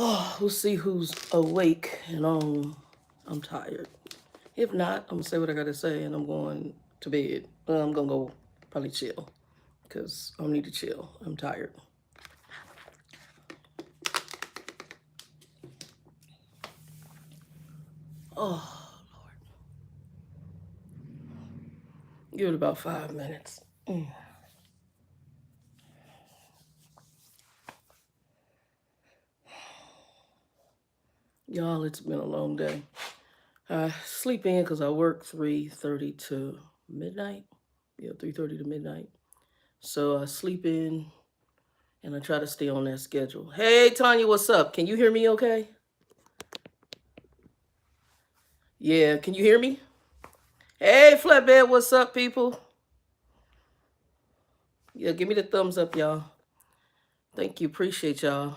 Oh, we'll see who's awake and on. I'm tired. If not, I'm gonna say what I gotta say and I'm going to bed. Well, I'm gonna go probably chill because I need to chill. I'm tired. Oh, Lord. Give it about 5 minutes. Y'all, it's been a long day. I sleep in because I work 3:30 to midnight. Yeah, 3:30 to midnight. So I sleep in and I try to stay on that schedule. Hey, Tanya, what's up? Can you hear me okay? Yeah, can you hear me? Hey, Flatbed, what's up, people? Yeah, give me the thumbs up, y'all. Thank you, appreciate y'all.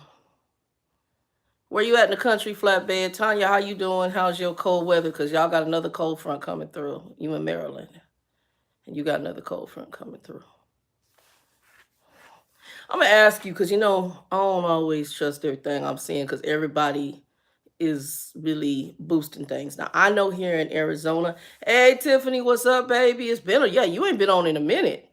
Where you at in the country, Flatbed? Tanya, how you doing? How's your cold weather? Because y'all got another cold front coming through. You in Maryland. And you got another cold front coming through. I'm going to ask you, because, I don't always trust everything I'm seeing, because everybody is really boosting things. Now, I know here in Arizona, hey, Tiffany, what's up, baby? It's been yeah, you ain't been on in a minute.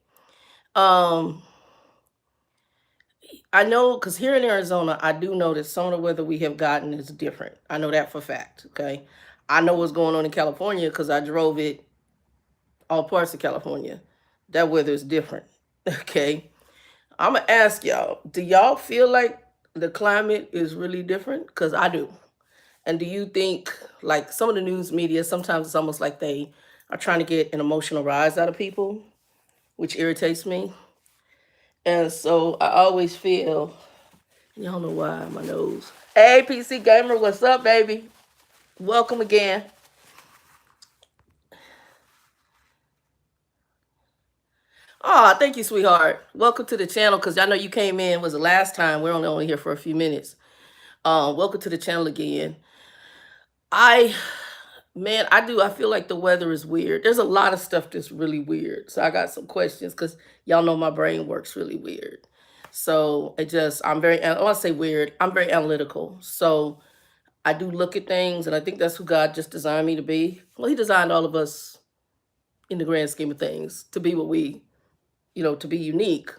I know, because here in Arizona, I do know that some of the weather we have gotten is different. I know that for a fact, okay? I know what's going on in California because I drove it all parts of California. That weather is different, okay? I'm going to ask y'all, do y'all feel like the climate is really different? Because I do. And do you think, like some of the news media, sometimes it's almost like they are trying to get an emotional rise out of people, which irritates me. And so I always feel, y'all know why, my nose. Hey, PC Gamer, what's up, baby? Welcome again. Oh, thank you, sweetheart. Welcome to the channel, because I know you came in, was the last time. We're only here for a few minutes. Welcome to the channel again. Man, I feel like the weather is weird. There's a lot of stuff that's really weird. So I got some questions, because y'all know my brain works really weird. So I'm very, I want to say weird, I'm very analytical. So I do look at things, and I think that's who God just designed me to be. Well, he designed all of us in the grand scheme of things to be what we, to be unique.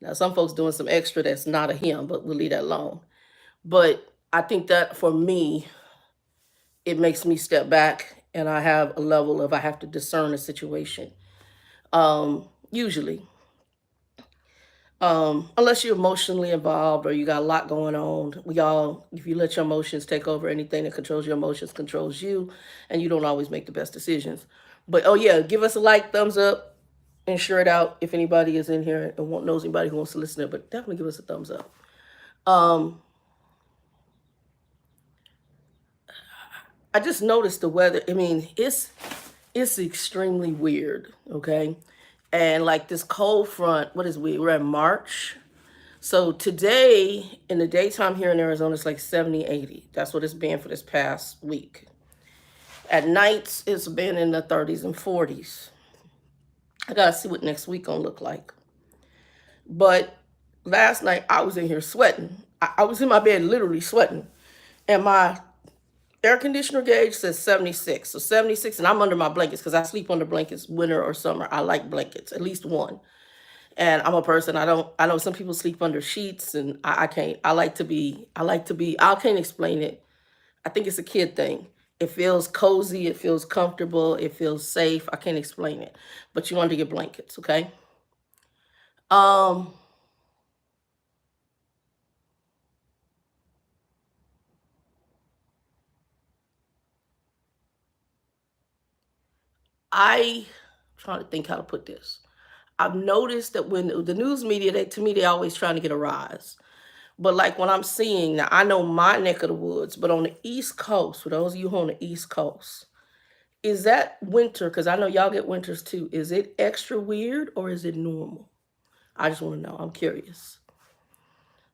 Now, some folks doing some extra that's not a him, but we'll leave that alone. But I think that for me, it makes me step back and I have a level of I have to discern a situation. Usually. Unless you're emotionally involved or you got a lot going on, if you let your emotions take over, anything that controls your emotions controls you, and you don't always make the best decisions. But oh yeah, give us a like, thumbs up, and share it out if anybody is in here and knows anybody who wants to listen to it. But definitely give us a thumbs up. I just noticed the weather. I mean, it's extremely weird, okay? And like this cold front, what is we? We're in March. So today in the daytime here in Arizona, it's like 70, 80. That's what it's been for this past week. At nights, it's been in the 30s and 40s. I gotta see what next week gonna look like. But last night I was in here sweating. I was in my bed literally sweating. And my air conditioner gauge says 76. So 76, and I'm under my blankets because I sleep under blankets winter or summer. I like blankets, at least one. And I'm a person, I know some people sleep under sheets, and I can't. I can't explain it. I think it's a kid thing. It feels cozy, it feels comfortable, it feels safe. I can't explain it. But you under your blankets, okay? Um, I'm trying to think how to put this. I've noticed that when the news media, to me, they're always trying to get a rise. But like when I'm seeing, now I know my neck of the woods, but on the East Coast, for those of you who are on the East Coast, is that winter? Because I know y'all get winters too. Is it extra weird or is it normal? I just want to know. I'm curious.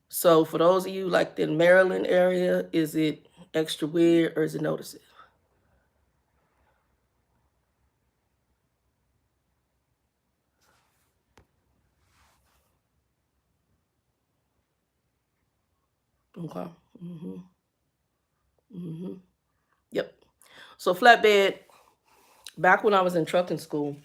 So for those of you like the Maryland area, is it extra weird or is it noticeable? Okay. Mm-hmm. Mm-hmm. Yep. So flatbed, back when I was in trucking school,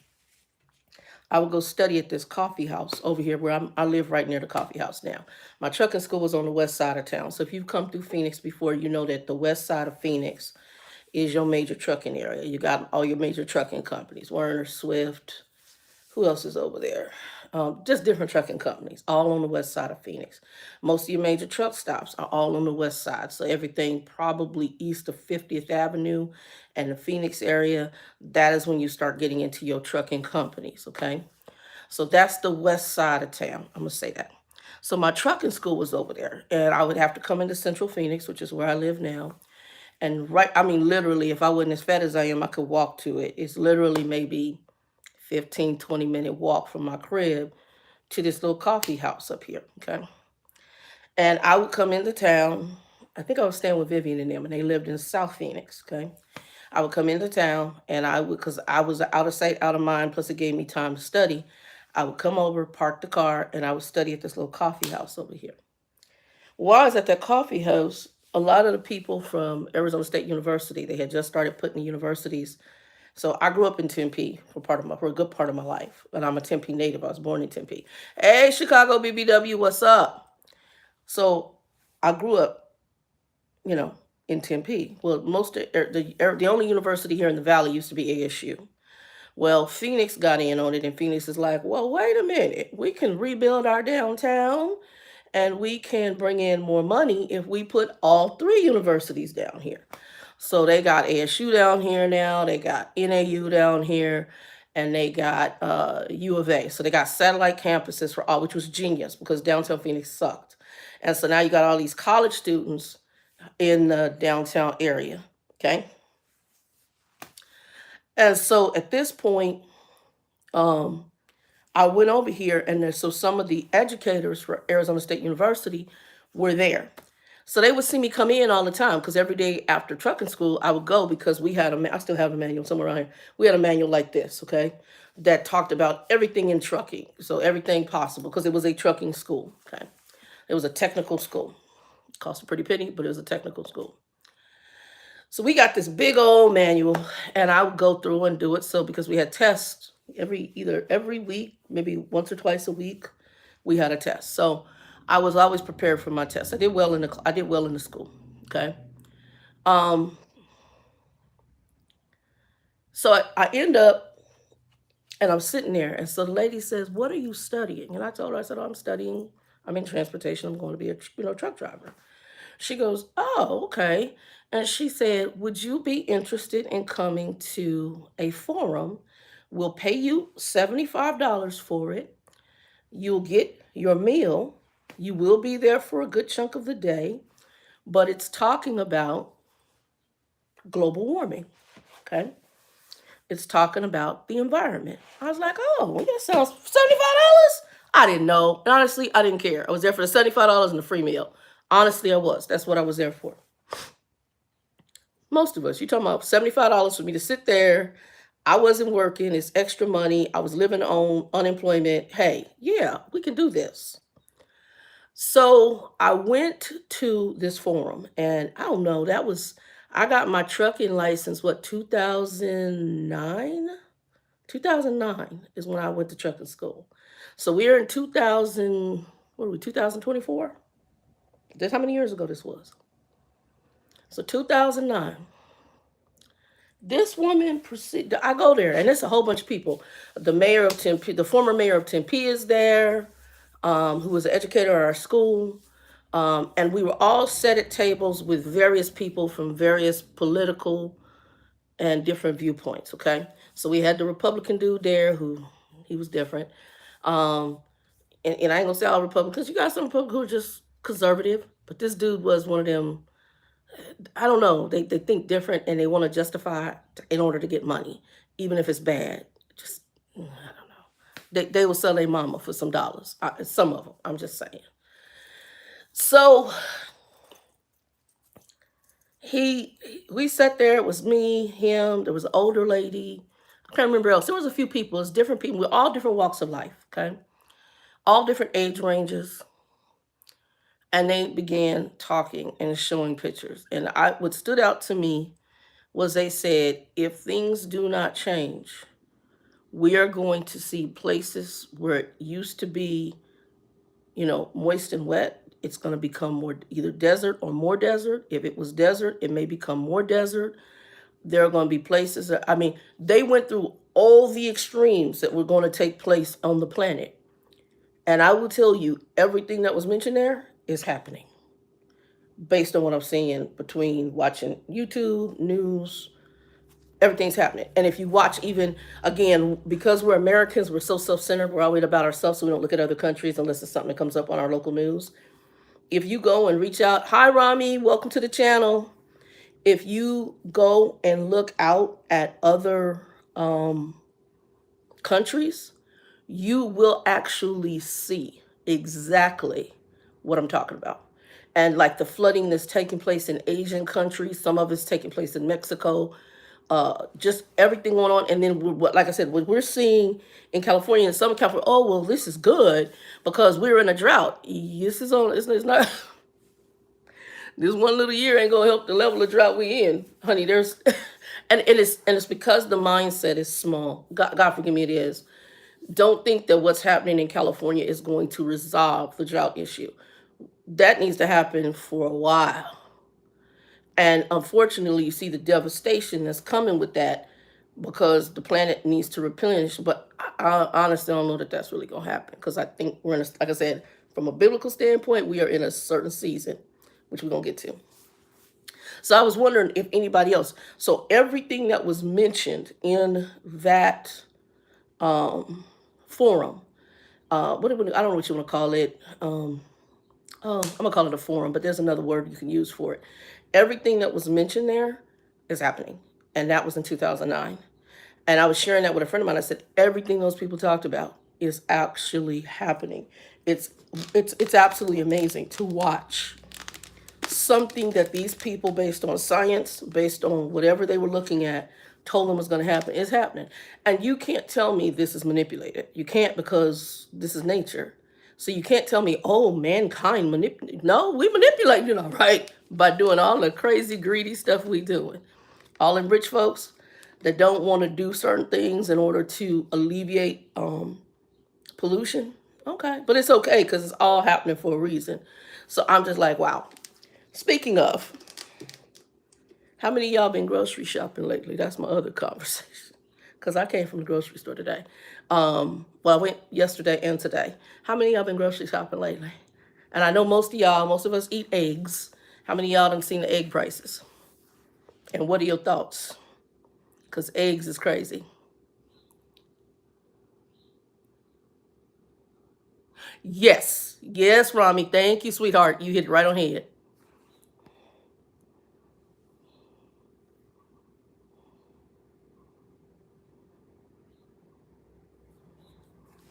I would go study at this coffee house over here where I live right near the coffee house now. My trucking school was on the west side of town. So if you've come through Phoenix before, you know that the west side of Phoenix is your major trucking area. You got all your major trucking companies, Werner, Swift, who else is over there? Just different trucking companies, all on the west side of Phoenix. Most of your major truck stops are all on the west side. So everything probably east of 50th Avenue and the Phoenix area, that is when you start getting into your trucking companies, okay? So that's the west side of town. I'm going to say that. So my trucking school was over there, and I would have to come into Central Phoenix, which is where I live now. And right, I mean, literally, if I wasn't as fat as I am, I could walk to it. It's literally maybe 15, 20-minute walk from my crib to this little coffee house up here, okay? And I would come into town. I think I was staying with Vivian and them, and they lived in South Phoenix, okay? I would come into town, and I would, because I was out of sight, out of mind, plus it gave me time to study. I would come over, park the car, and I would study at this little coffee house over here. While I was at that coffee house, a lot of the people from Arizona State University, they had just started putting the universities. So I grew up in Tempe for a good part of my life, and I'm a Tempe native. I was born in Tempe. Hey, Chicago BBW, what's up? So I grew up, you know, in Tempe. Well, the only university here in the valley used to be ASU. Well, Phoenix got in on it, and Phoenix is like, well, wait a minute, we can rebuild our downtown, and we can bring in more money if we put all three universities down here. So they got ASU down here now, they got NAU down here, and they got U of A. So they got satellite campuses for all, which was genius because downtown Phoenix sucked. And so now you got all these college students in the downtown area. Okay. And so at this point, um, I went over here, and so some of the educators for Arizona State University were there. So they would see me come in all the time because every day after trucking school, I would go because we had I still have a manual somewhere around here. We had a manual like this, okay, that talked about everything in trucking. So everything possible because it was a trucking school, okay. It was a technical school. It cost a pretty penny, but it was a technical school. So we got this big old manual, and I would go through and do it. So because we had tests every week, maybe once or twice a week, we had a test. So I was always prepared for my test. I did well in the school. Okay. Um. So I end up, and I'm sitting there, and so the lady says, "What are you studying?" And I told her, I said, "Oh, I'm studying. I'm in transportation. I'm going to be a truck driver." She goes, "Oh, okay." And she said, "Would you be interested in coming to a forum? We'll pay you $75 for it. You'll get your meal. You will be there for a good chunk of the day, but it's talking about global warming." Okay. It's talking about the environment. I was like, "Oh, that sounds $75." I didn't know. And honestly, I didn't care. I was there for the $75 and the free meal. Honestly, I was. That's what I was there for. Most of us, you talking about $75 for me to sit there. I wasn't working. It's extra money. I was living on unemployment. Hey, yeah, we can do this. So I went to this forum, and I don't know, I got my trucking license, what, 2009? 2009 is when I went to trucking school. So we're in 2000, what are we, 2024? That's how many years ago this was. So 2009. This woman proceed. I go there, and it's a whole bunch of people. The mayor of Tempe, the former mayor of Tempe, is there, who was an educator at our school, and we were all set at tables with various people from various political and different viewpoints. Okay, so we had the Republican dude there, who he was different, um, and I ain't gonna say all Republicans. You got some Republicans who are just conservative, but this dude was one of them. I don't know. They think different and they want to justify it in order to get money, even if it's bad. Just I don't know. They will sell their mama for some dollars. Some of them. I'm just saying. So we sat there. It was me, him. There was an older lady. I can't remember else. There was a few people. It's different people. We're all different walks of life. Okay, all different age ranges. And they began talking and showing pictures. And what stood out to me was they said, if things do not change, we are going to see places where it used to be, moist and wet. It's going to become more either desert or more desert. If it was desert, it may become more desert. There are going to be places that, they went through all the extremes that were going to take place on the planet. And I will tell you, everything that was mentioned there is happening based on what I'm seeing between watching YouTube, news, everything's happening. And if you watch, even again, because we're Americans, we're so self-centered, we're always about ourselves, so we don't look at other countries unless it's something that comes up on our local news. If you go and reach out, hi Rami, welcome to the channel. If you go and look out at other countries, you will actually see exactly what I'm talking about. And like the flooding that's taking place in Asian countries, some of it's taking place in Mexico, just everything going on. And then, like I said, what we're seeing in California and Southern California, oh, well, this is good because we're in a drought. This is on, it's not, this one little year ain't gonna help the level of drought we in, honey. There's, and it's because the mindset is small. God forgive me, it is. Don't think that what's happening in California is going to resolve the drought issue. That needs to happen for a while. And unfortunately, you see the devastation that's coming with that because the planet needs to replenish. But I honestly don't know that that's really going to happen because I think we're in, like I said, from a biblical standpoint, we are in a certain season, which we're going to get to. So I was wondering if anybody else. So everything that was mentioned in that forum, I don't know what you want to call it. I'm gonna call it a forum, but there's another word you can use for it. Everything that was mentioned there is happening, and that was in 2009. And I was sharing that with a friend of mine. I said everything those people talked about is actually happening. It's absolutely amazing to watch something that these people, based on science, based on whatever they were looking at, told them was going to happen. It's happening. And you can't tell me this is manipulated. You can't, because this is nature. So you can't tell me, oh, mankind manipulate. No, we manipulate, right? By doing all the crazy, greedy stuff we doing. All them rich folks that don't want to do certain things in order to alleviate pollution. Okay. But it's okay because it's all happening for a reason. So I'm just like, wow. Speaking of, how many of y'all been grocery shopping lately? That's my other conversation. Because I came from the grocery store today. Well, I went yesterday and today. How many of y'all been grocery shopping lately? And I know most of us eat eggs. How many of y'all done seen the egg prices? And what are your thoughts? Because eggs is crazy. Yes. Yes, Rami. Thank you, sweetheart. You hit it right on head.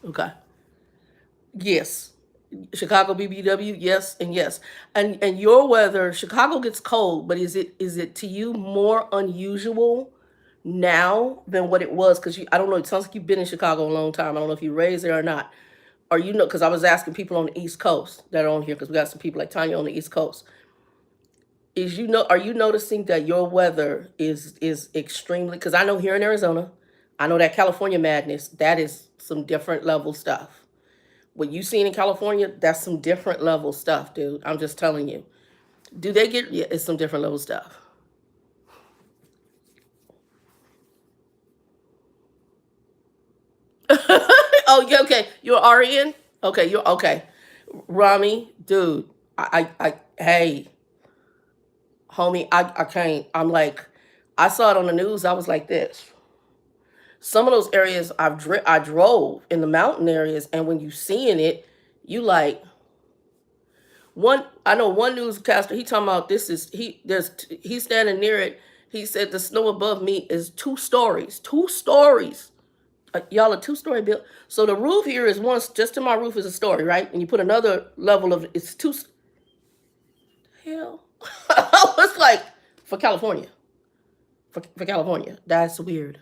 Okay. Yes. Chicago BBW, yes and yes. And your weather, Chicago gets cold, but is it to you more unusual now than what it was? Because I don't know, it sounds like you've been in Chicago a long time. I don't know if you raised there or not. Or because I was asking people on the East Coast that are on here, because we got some people like Tanya on the East Coast. Are you noticing that your weather is extremely, because I know here in Arizona, I know that California madness, that is some different level stuff. What you seen in California, that's some different level stuff, dude. I'm just telling you. Do they get, yeah, it's some different level stuff. Oh, yeah, okay. You're RN? Okay, you're okay. Rami, dude, hey, homie, I can't. I'm like, I saw it on the news. I was like this. Some of those areas I drove in the mountain areas, and when you seeing it, you like, I know one newscaster, he talking about he's standing near it. He said the snow above me is 2 stories. 2 stories. Y'all a 2-story build. So the roof here is just to my roof is a story, right? And you put another level of it's two. Hell, I was like, for California, for California, that's weird,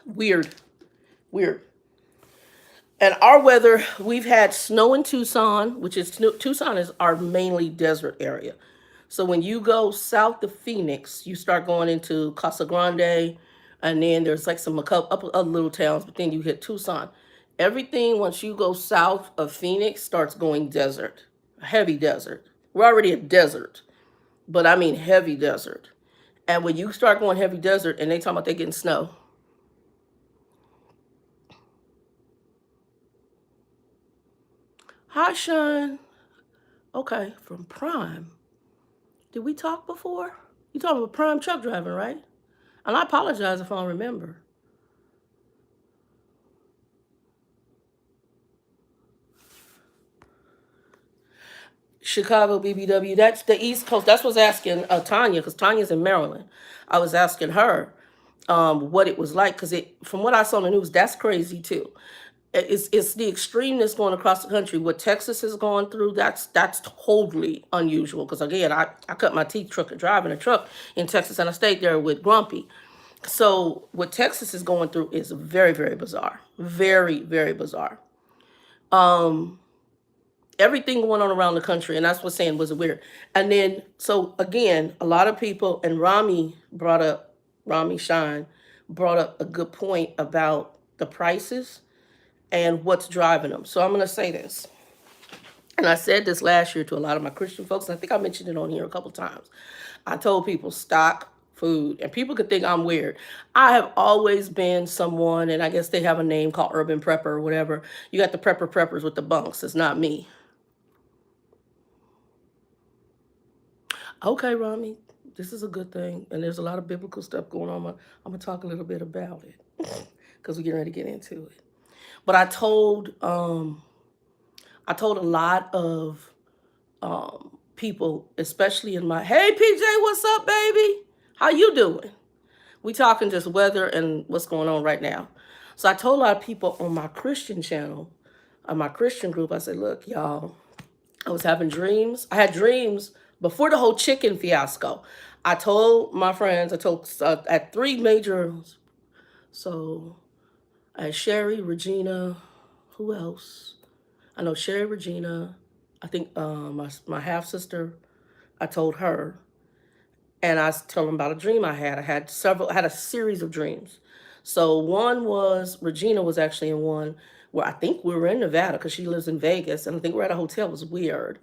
weird, weird. And our weather, we've had snow in Tucson, which is Tucson is our mainly desert area. So when you go south of Phoenix, you start going into Casa Grande, and then there's like some a couple up other little towns, but then you hit Tucson. Everything once you go south of Phoenix starts going desert, heavy desert. We're already a desert, but I mean heavy desert. And when you start going heavy desert, and they talking about they getting snow. Hi, Sean. Okay, from Prime. Did we talk before? You talking about Prime truck driving, right? And I apologize if I don't remember. Chicago BBW. That's the East Coast. That's what's asking Tanya, because Tanya's in Maryland. I was asking her what it was like, because from what I saw in the news, that's crazy too. It's the extremeness going across the country. What Texas is going through, that's totally unusual. Because again, I cut my teeth driving a truck in Texas, and I stayed there with Grumpy. So what Texas is going through is very, very bizarre. Very, very bizarre. Everything going on around the country, and that's what's saying was weird. And then, so again, a lot of people, and Rami Shine brought up a good point about the prices and what's driving them. So I'm going to say this, and I said this last year to a lot of my Christian folks, and I think I mentioned it on here a couple times. I told people stock food, and people could think I'm weird. I have always been someone, and I guess they have a name called urban prepper or whatever. You got the preppers with the bunks. It's not me. Okay, Rami, this is a good thing, and there's a lot of biblical stuff going on. I'm gonna talk a little bit about it because we're getting ready to get into it. But I told a lot of people, especially in my hey PJ, what's up, baby? How you doing? We talking just weather and what's going on right now. So I told a lot of people on my Christian channel, on my Christian group, I said, look, y'all, I was having dreams. I had dreams before the whole chicken fiasco. I told my friends, I told at three major, so I had Sherry, Regina, who else? I know Sherry, Regina, I think my half sister, I told her, and I was telling them about a dream I had. I had a series of dreams. So one was Regina was actually in one where I think we were in Nevada because she lives in Vegas, and I think we're at a hotel. It was weird.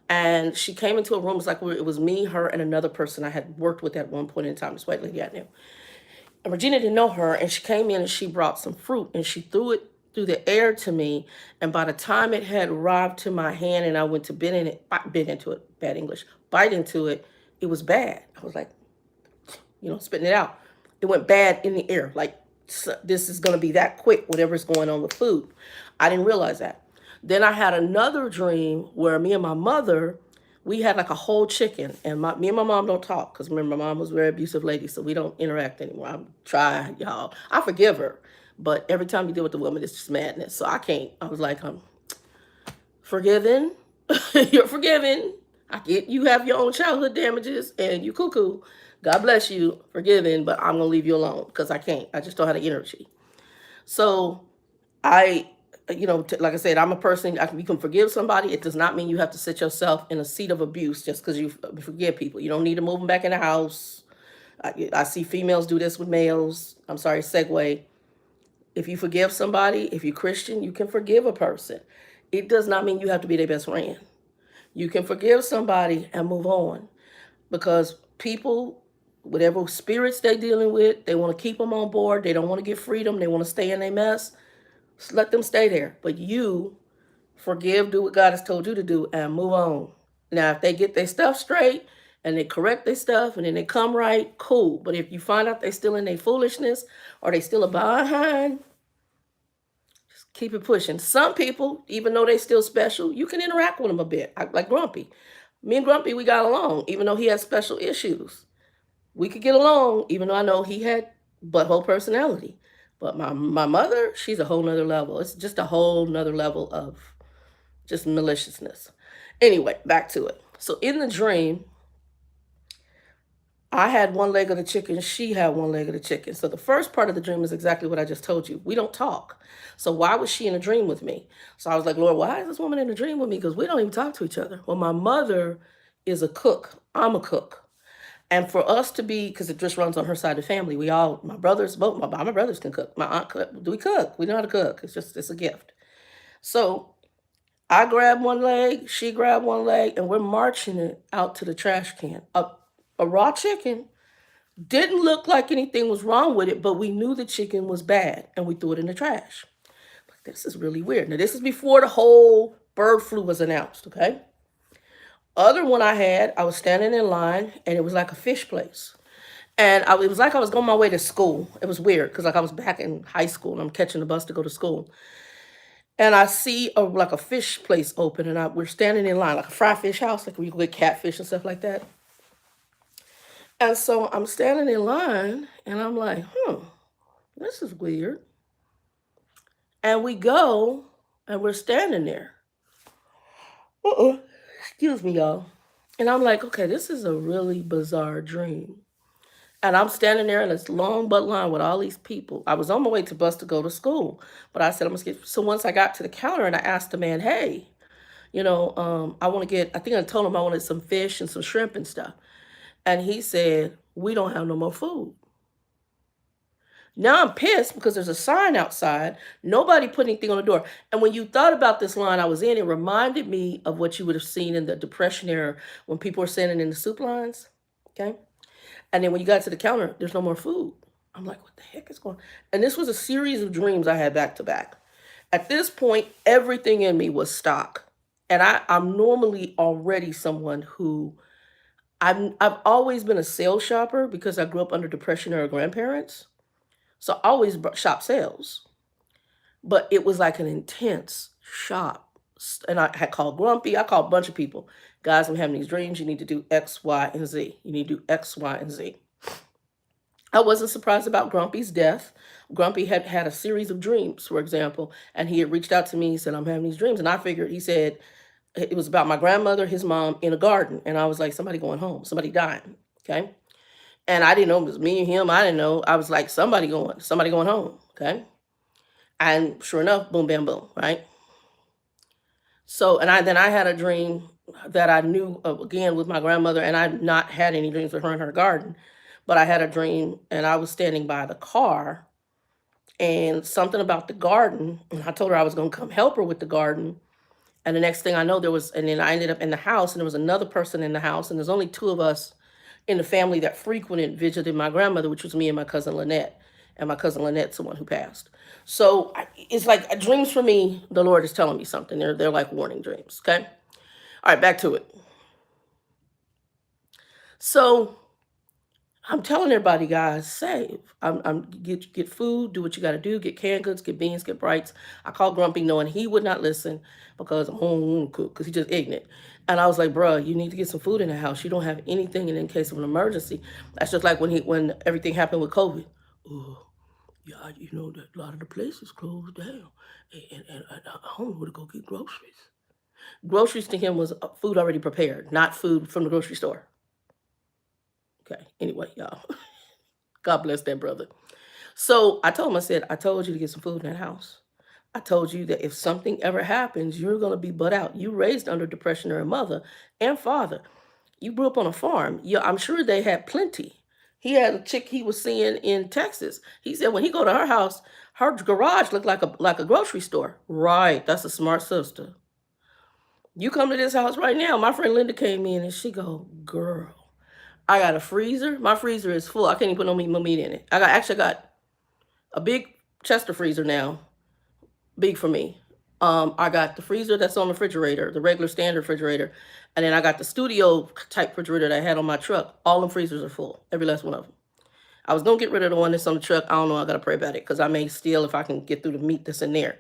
And she came into a room. It was like it was me, her, and another person I had worked with at one point in time. This white lady I knew. And Regina didn't know her, and she came in and she brought some fruit and she threw it through the air to me. And by the time it had arrived to my hand and I went to bit into it, bad English, bite into it, it was bad. I was like, spitting it out. It went bad in the air. Like, this is going to be that quick, whatever's going on with food. I didn't realize that. Then I had another dream where me and my mother, we had like a whole chicken, and me and my mom don't talk because remember, my mom was a very abusive lady, so we don't interact anymore. I'm trying, y'all. I forgive her, but every time you deal with the woman, it's just madness. So I can't. I was like, I'm forgiven. You're forgiven. I get you have your own childhood damages, and you cuckoo. God bless you, forgiven, but I'm gonna leave you alone because I can't. I just don't have the energy. So I, like I said, I'm a person. You can forgive somebody. It does not mean you have to sit yourself in a seat of abuse just because you forgive people. You don't need to move them back in the house. I see females do this with males. I'm sorry, segue. If you forgive somebody, if you're Christian, you can forgive a person. It does not mean you have to be their best friend. You can forgive somebody and move on because people, whatever spirits they're dealing with, they want to keep them on board. They don't want to get freedom. They want to stay in their mess. Just let them stay there. But you forgive, do what God has told you to do, and move on. Now, if they get their stuff straight and they correct their stuff and then they come right, cool. But if you find out they still in their foolishness or they still a behind, just keep it pushing. Some people, even though they still special, you can interact with them a bit. Like Grumpy. Me and Grumpy, we got along, even though he had special issues. We could get along, even though I know he had butthole personality. But my mother, she's a whole nother level. It's just a whole nother level of just maliciousness. Anyway, back to it. So in the dream, I had one leg of the chicken, she had one leg of the chicken. So the first part of the dream is exactly what I just told you. We don't talk. So why was she in a dream with me? So I was like, Lord, why is this woman in a dream with me? Because we don't even talk to each other. Well, my mother is a cook. I'm a cook. And for us to be, because it just runs on her side of the family, we all, my brothers, both my brothers can cook. My aunt cook. We cook. We know how to cook. It's a gift. So I grabbed one leg, she grabbed one leg, and we're marching it out to the trash can. A raw chicken didn't look like anything was wrong with it, but we knew the chicken was bad and we threw it in the trash. Like, this is really weird. Now, this is before the whole bird flu was announced, okay? Other one I had, I was standing in line and it was like a fish place. And it was like I was going my way to school. It was weird because like I was back in high school and I'm catching the bus to go to school. And I see like a fish place open and we're standing in line, like a fried fish house, like where you get catfish and stuff like that. And so I'm standing in line and I'm like, this is weird. And we go and we're standing there. Excuse me, y'all. And I'm like, okay, this is a really bizarre dream. And I'm standing there in this long butt line with all these people. I was on my way to bus to go to school, but I said I'm gonna skip. So once I got to the counter and I asked the man, hey, I want to get. I think I told him I wanted some fish and some shrimp and stuff, and he said we don't have no more food. Now I'm pissed because there's a sign outside. Nobody put anything on the door. And when you thought about this line I was in, it reminded me of what you would have seen in the Depression era when people were standing in the soup lines. Okay. And then when you got to the counter, there's no more food. I'm like, what the heck is going on? And this was a series of dreams I had back to back. At this point, everything in me was stock. And I'm normally already someone who I've always been a sales shopper because I grew up under Depression era grandparents. So I always shop sales. But it was like an intense shop. And I had called Grumpy. I called a bunch of people. Guys, I'm having these dreams. You need to do X, Y, and Z. You need to do X, Y, and Z. I wasn't surprised about Grumpy's death. Grumpy had had a series of dreams, for example, and he had reached out to me and said, I'm having these dreams. And I figured, he said, it was about my grandmother, his mom, in a garden. And I was like, somebody going home, somebody dying, okay? And I didn't know it was me and him. I didn't know. I was like, somebody going home, okay? And sure enough, boom, bam, boom, right? So, then I had a dream that I knew of, again, with my grandmother, and I've not had any dreams with her in her garden, but I had a dream and I was standing by the car and something about the garden. And I told her I was going to come help her with the garden. And the next thing I know, and then I ended up in the house and there was another person in the house. And there's only two of us in the family that visited my grandmother, which was me and my cousin Lynette. And my cousin Lynette's the one who passed. So it's like dreams for me, the Lord is telling me something. They're like warning dreams, okay? All right, back to it. So I'm telling everybody, guys, save. I'm get food, do what you got to do, get canned goods, get beans, get brights. I called Grumpy knowing he would not listen because I don't want to cook because he's just ignorant. And I was like, bruh, you need to get some food in the house. You don't have anything in case of an emergency. That's just like when everything happened with COVID. Oh, yeah, that a lot of the places closed down, and I don't know where to go get groceries. Groceries to him was food already prepared, not food from the grocery store. Okay. Anyway, y'all. God bless that brother. So I told him, I said, I told you to get some food in that house. I told you that if something ever happens, you're going to be butt out. You raised under Depression era mother and father. You grew up on a farm. Yeah, I'm sure they had plenty. He had a chick he was seeing in Texas. He said when he go to her house, her garage looked like a grocery store. Right. That's a smart sister. You come to this house right now. My friend Linda came in and she go, girl, I got a freezer. My freezer is full. I can't even put no meat in it. I got a big Chester freezer now, big for me. I got the freezer that's on the refrigerator, the regular standard refrigerator, and then I got the studio type refrigerator that I had on my truck. All the freezers are full, every last one of them. I was gonna get rid of the one that's on the truck. I don't know. I gotta pray about it because I may steal if I can get through the meat that's in there.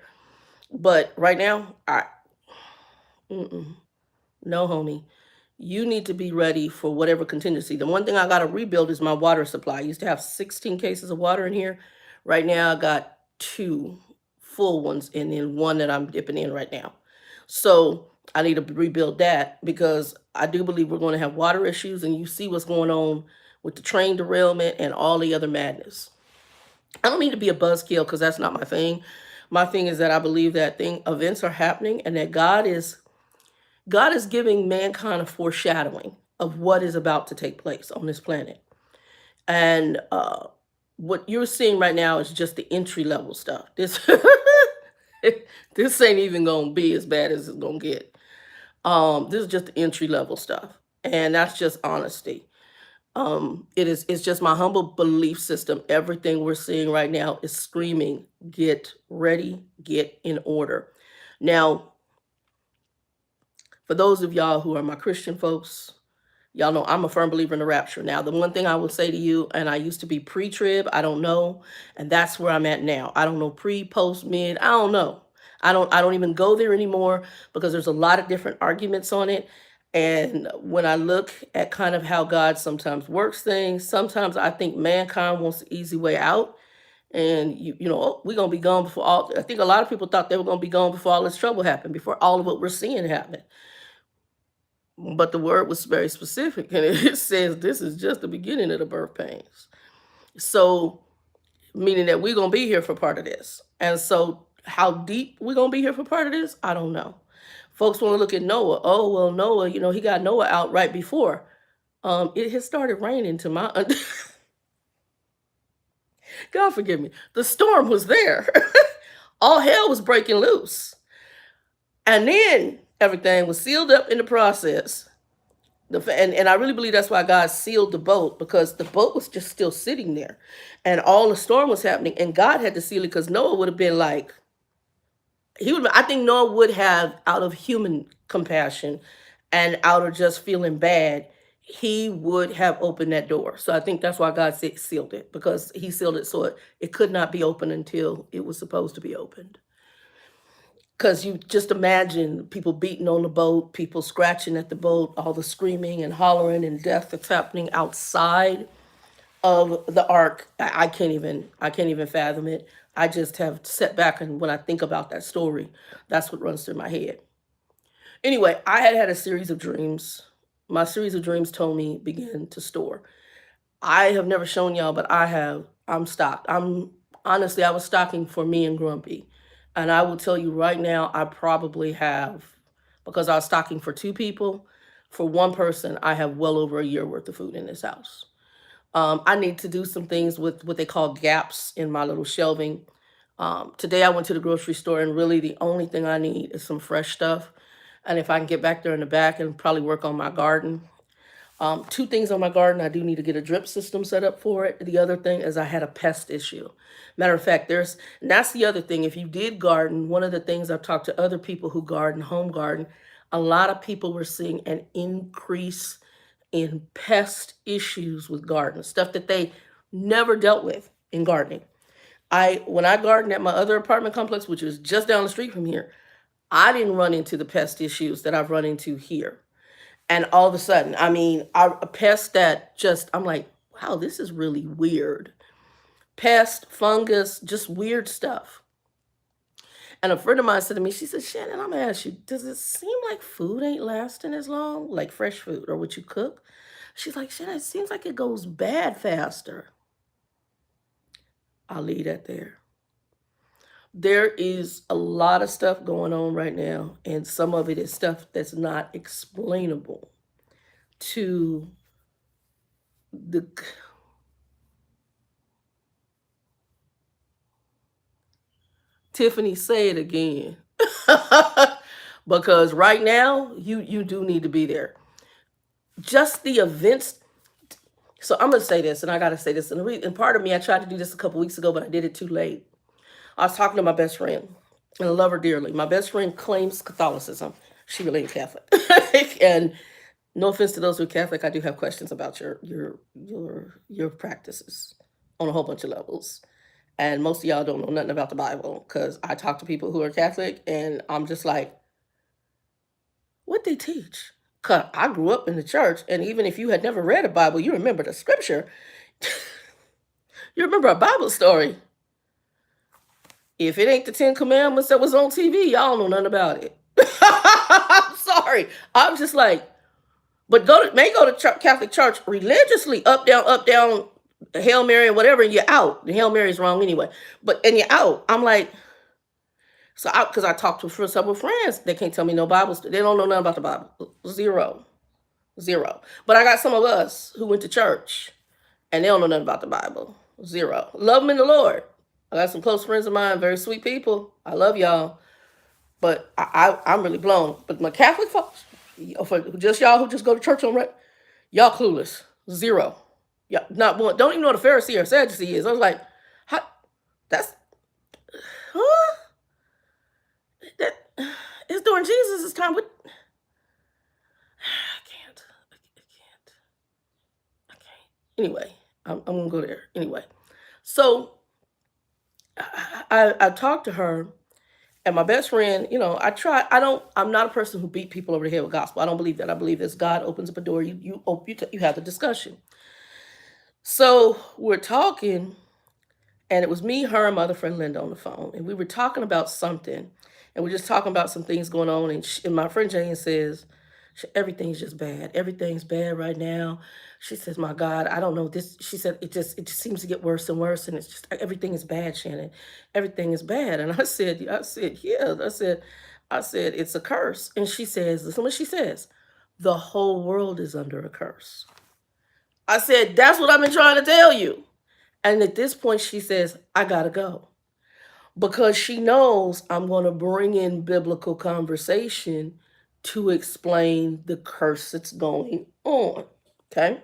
But right now, no, homie. You need to be ready for whatever contingency. The one thing I got to rebuild is my water supply. I used to have 16 cases of water in here. Right now, I got 2 full ones and then one that I'm dipping in right now. So I need to rebuild that because I do believe we're going to have water issues. And you see what's going on with the train derailment and all the other madness. I don't mean to be a buzzkill because that's not my thing. My thing is that I believe that events are happening and that God is giving mankind a foreshadowing of what is about to take place on this planet. And what you're seeing right now is just the entry level stuff. This ain't even gonna be as bad as it's gonna get. This is just the entry level stuff, and that's just honesty. It's just my humble belief system. Everything we're seeing right now is screaming, get ready, get in order. Now, for those of y'all who are my Christian folks, y'all know I'm a firm believer in the rapture. Now, the one thing I will say to you, and I used to be pre-trib, I don't know, and that's where I'm at now. I don't know pre, post, mid, I don't know. I don't even go there anymore because there's a lot of different arguments on it. And when I look at kind of how God sometimes works things, sometimes I think mankind wants the easy way out. And oh, we're gonna be gone before all. I think a lot of people thought they were gonna be gone before all this trouble happened, before all of what we're seeing happened. But the word was very specific, and it says this is just the beginning of the birth pains. So, meaning that we're gonna be here for part of this. And so, how deep we're gonna be here for part of this, I don't know. Folks want to look at Noah. Oh well, Noah, he got Noah out right before. It had started raining to my. God forgive me. The storm was there. All hell was breaking loose, and then everything was sealed up in the process. And I really believe that's why God sealed the boat, because the boat was just still sitting there and all the storm was happening, and God had to seal it because Noah would have been like, I think Noah would have, out of human compassion and out of just feeling bad, he would have opened that door. So I think that's why God sealed it, because he sealed it so it could not be opened until it was supposed to be opened. Because you just imagine people beating on the boat, people scratching at the boat, all the screaming and hollering and death that's happening outside of the ark. I can't even fathom it. I just have set back, and when I think about that story, that's what runs through my head. Anyway, I had a series of dreams. My series of dreams told me begin to store. I have never shown y'all, but I'm stocked. Honestly, I was stocking for me and Grumpy. And I will tell you right now, I probably have, because I was stocking for two people. For one person, I have well over a year worth of food in this house. I need to do some things with what they call gaps in my little shelving. Today I went to the grocery store, and really the only thing I need is some fresh stuff. And if I can get back there in the back and probably work on my garden. Two things on my garden, I do need to get a drip system set up for it. The other thing is I had a pest issue. Matter of fact, and that's the other thing. If you did garden, one of the things I've talked to other people who garden, home garden, a lot of people were seeing an increase in pest issues with gardens, stuff that they never dealt with in gardening. When I gardened at my other apartment complex, which is just down the street from here, I didn't run into the pest issues that I've run into here. And all of a sudden, a pest that I'm like, wow, this is really weird. Pest, fungus, just weird stuff. And a friend of mine said to me, she said, Shannon, I'm gonna ask you, does it seem like food ain't lasting as long, like fresh food or what you cook? She's like, Shannon, it seems like it goes bad faster. I'll leave that there. There is a lot of stuff going on right now, and some of it is stuff that's not explainable to the Tiffany, say it again. Because right now you do need to be there. Just the events. So I'm gonna say this, and I gotta say this, and part of me, I tried to do this a couple weeks ago, but I did it too late. I was talking to my best friend, and I love her dearly. My best friend claims Catholicism. She really ain't Catholic. And no offense to those who are Catholic, I do have questions about your practices on a whole bunch of levels. And most of y'all don't know nothing about the Bible, because I talk to people who are Catholic, and I'm just like, what they teach? Cause I grew up in the church, and even if you had never read a Bible, you remember the scripture. You remember a Bible story. If it ain't the 10 Commandments that was on TV, y'all know nothing about it. I'm sorry. I'm just like, But may go to Catholic Church religiously, up, down, Hail Mary and whatever, and you're out. The Hail Mary is wrong anyway. And you're out. I'm like, because I talked to several friends, they can't tell me no Bible. They don't know nothing about the Bible. Zero. But I got some of us who went to church, and they don't know nothing about the Bible. Zero. Love them in the Lord. I got some close friends of mine, very sweet people. I love y'all. But I'm really blown. But my Catholic folks, for just y'all who just go to church on right, y'all clueless. Zero. Yeah, not one. Don't even know what a Pharisee or Sadducee is. I was like, how? That's, huh? That it's during Jesus' time. With I can't. I can't. Anyway, I'm gonna go there anyway. So I talked to her, and my best friend, I'm not a person who beat people over the head with gospel. I don't believe that. I believe this God opens up a door, you have the discussion. So we're talking, and it was me, her, and my other friend Linda on the phone, and we were talking about something, and we're just talking about some things going on, and my friend Jane says, everything's just bad. Everything's bad right now. She says, my God, I don't know this. She said, it just seems to get worse and worse. And it's just, everything is bad, Shannon. Everything is bad. And I said, yeah. I said, it's a curse. And she says, listen what she says. The whole world is under a curse. I said, that's what I've been trying to tell you. And at this point, she says, I gotta go. Because she knows I'm going to bring in biblical conversation to explain the curse that's going on. Okay?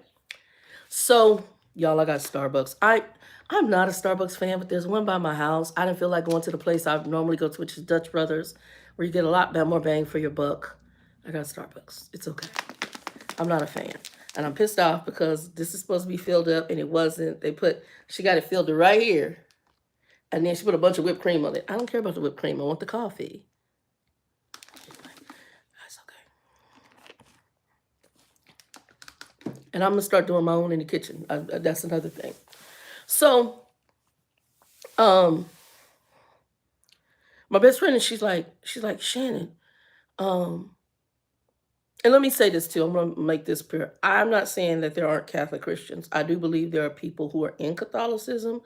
So, y'all, I got Starbucks. I'm not a Starbucks fan, but there's one by my house. I didn't feel like going to the place I normally go to, which is Dutch Brothers, where you get a lot more bang for your buck. I got Starbucks. It's okay. I'm not a fan. And I'm pissed off because this is supposed to be filled up, and it wasn't. She got it filled right here. And then she put a bunch of whipped cream on it. I don't care about the whipped cream. I want the coffee. That's okay. And I'm going to start doing my own in the kitchen. That's another thing. So, my best friend, and she's like, Shannon, and let me say this too. I'm going to make this clear. I'm not saying that there aren't Catholic Christians. I do believe there are people who are in Catholicism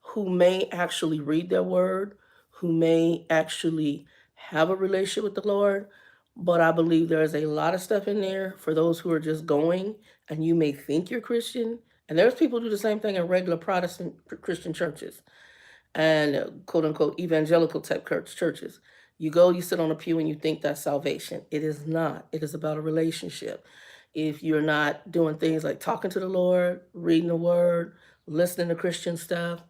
who may actually read their word, who may actually have a relationship with the Lord. But I believe there is a lot of stuff in there for those who are just going, and you may think you're Christian. And there's people who do the same thing in regular Protestant Christian churches and quote unquote evangelical type churches. You go, you sit on a pew, and you think that's salvation. It is not. It is about a relationship. If you're not doing things like talking to the Lord, reading the word, listening to Christian stuff,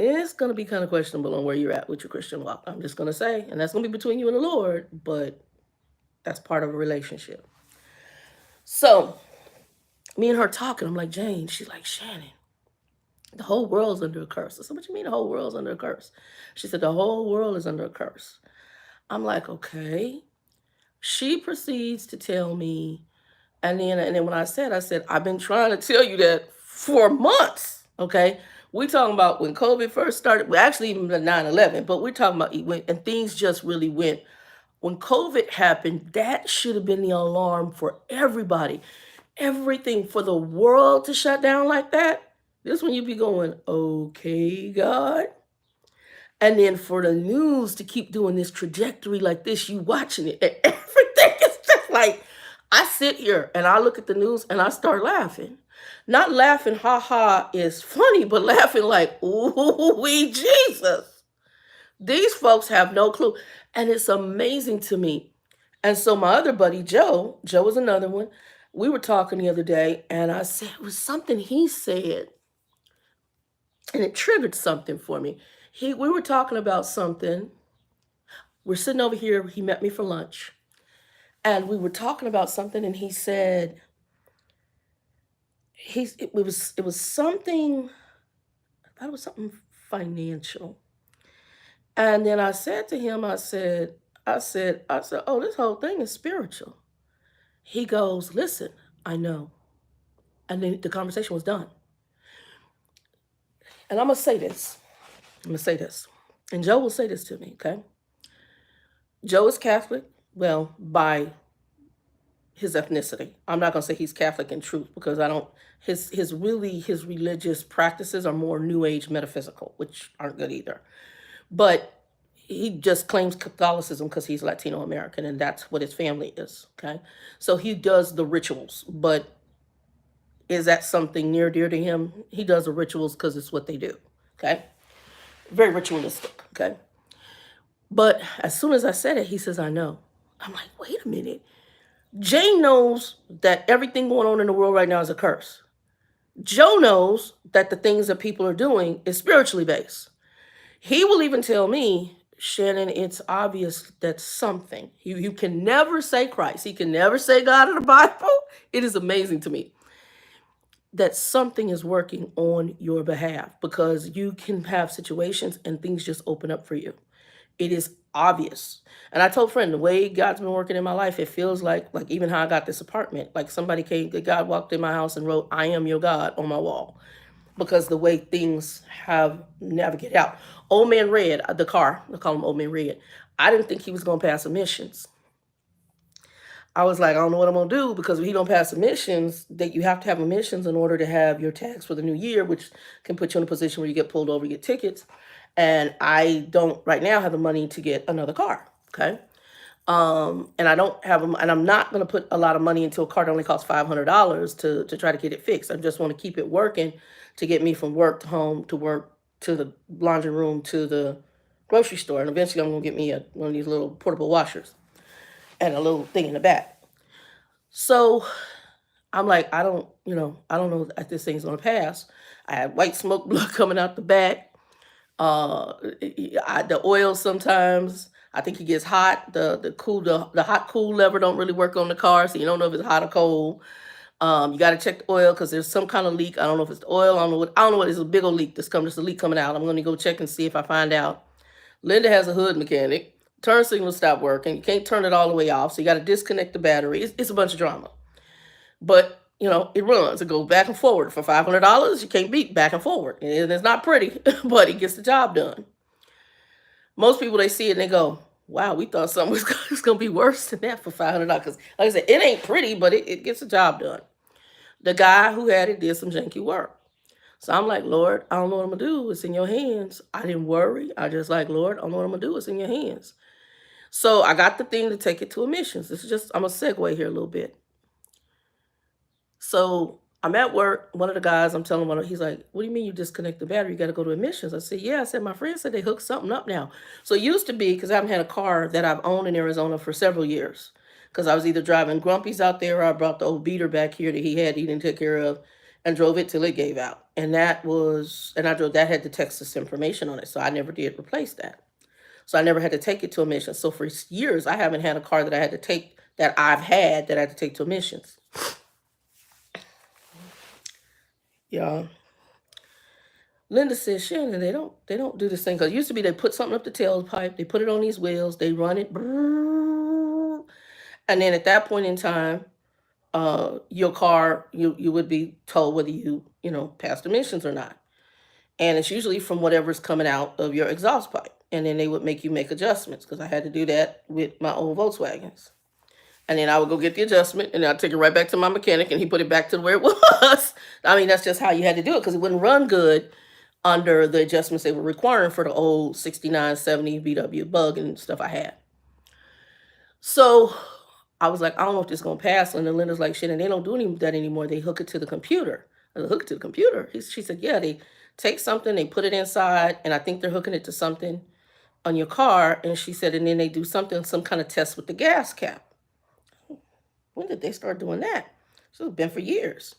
it's going to be kind of questionable on where you're at with your Christian walk. I'm just going to say, and that's going to be between you and the Lord, but that's part of a relationship. So, me and her talking, I'm like, Jane, she's like, Shannon, the whole world's under a curse. I said, what you mean the whole world's under a curse? She said, the whole world is under a curse. I'm like, okay. She proceeds to tell me, and then when I said, I've been trying to tell you that for months, okay? We talking about when COVID first started, well, actually even 9/11, but we're talking about and things just really went. When COVID happened, that should have been the alarm for everybody. Everything for the world to shut down like that. This when you be going, okay, God. And then for the news to keep doing this trajectory like this, you watching it, and everything is just like, I sit here and I look at the news and I start laughing. Not laughing, ha is funny, but laughing like, ooh, we Jesus. These folks have no clue. And it's amazing to me. And so my other buddy, Joe was another one. We were talking the other day, and I said, it was something he said, and it triggered something for me. We were talking about something. We're sitting over here. He met me for lunch. And we were talking about something, and he said, it was something, I thought it was something financial. And then I said to him, I said, oh, this whole thing is spiritual. He goes, listen, I know. And then the conversation was done. And I'm going to say this. And Joe will say this to me, okay? Joe is Catholic. Well, by his ethnicity. I'm not gonna say he's Catholic in truth because I don't. His religious practices are more New Age metaphysical, which aren't good either. But he just claims Catholicism because he's Latino American and that's what his family is. Okay, so he does the rituals, but is that something near dear to him? He does the rituals because it's what they do. Okay, very ritualistic. Okay, but as soon as I said it, he says, "I know." I'm like, wait a minute. Jane knows that everything going on in the world right now is a curse. Joe knows that the things that people are doing is spiritually based. He will even tell me, Shannon, it's obvious that something. You can never say Christ. He can never say God in the Bible. It is amazing to me that something is working on your behalf because you can have situations and things just open up for you. It is obvious. And I told a friend, the way God's been working in my life, it feels like even how I got this apartment. Like somebody came, God walked in my house and wrote, "I am your God" on my wall. Because the way things have navigated out. Old Man Red, the car, I call him Old Man Red. I didn't think he was going to pass emissions. I was like, I don't know what I'm going to do because if he don't pass emissions, that you have to have emissions in order to have your tax for the new year, which can put you in a position where you get pulled over, you get tickets. And I don't right now have the money to get another car. Okay. And I don't have them, and I'm not going to put a lot of money into a car that only costs $500 to try to get it fixed. I just want to keep it working to get me from work to home to work to the laundry room to the grocery store. And eventually I'm going to get me one of these little portable washers and a little thing in the back. So I'm like, I don't know if this thing's going to pass. I had white smoke blood coming out the back. The oil sometimes, I think it gets hot. The hot cool lever don't really work on the car, so you don't know if it's hot or cold. You got to check the oil because there's some kind of leak. I don't know if it's the oil. I don't know what. It's a big old leak that's coming. There's a leak coming out. I'm going to go check and see if I find out. Linda has a hood mechanic. Turn signal stopped working. You can't turn it all the way off, so you got to disconnect the battery. It's a bunch of drama, but it runs. It goes back and forward for $500. You can't beat back and forward, and it's not pretty, but it gets the job done. Most people, they see it and they go, "Wow, we thought something was going to be worse than that for $500." Because, like I said, it ain't pretty, but it gets the job done. The guy who had it did some janky work. So I'm like, "Lord, I don't know what I'm going to do. It's in your hands." I didn't worry. I just like, "Lord, I don't know what I'm going to do. It's in your hands." So I got the thing to take it to emissions. I'm a segue here a little bit. So I'm at work. One of the guys, I'm telling him, he's like, "What do you mean you disconnect the battery? You got to go to emissions." I said, "Yeah." I said, "My friend said they hooked something up now." So it used to be, because I haven't had a car that I've owned in Arizona for several years, because I was either driving Grumpy's out there or I brought the old beater back here that he didn't take care of, and drove it till it gave out. And I drove that had the Texas information on it. So I never did replace that. So I never had to take it to emissions. So for years, I haven't had a car that I've had that I had to take to emissions. Yeah. Linda says, "Shannon, they don't do this thing because it used to be they put something up the tailpipe, they put it on these wheels, they run it, and then at that point in time, your car you would be told whether you passed emissions or not, and it's usually from whatever's coming out of your exhaust pipe, and then they would make you make adjustments because I had to do that with my old Volkswagens." And then I would go get the adjustment and I'd take it right back to my mechanic and he put it back to where it was. I mean, that's just how you had to do it because it wouldn't run good under the adjustments they were requiring for the old 69, 70 VW Bug and stuff I had. So I was like, I don't know if this is going to pass. And then Linda's like, "Shit, and they don't do that anymore. They hook it to the computer." I said, "Hook it to the computer?" She said, "Yeah, they take something, they put it inside, and I think they're hooking it to something on your car." And she said, and then they do some kind of test with the gas cap. When did they start doing that? So it's been for years.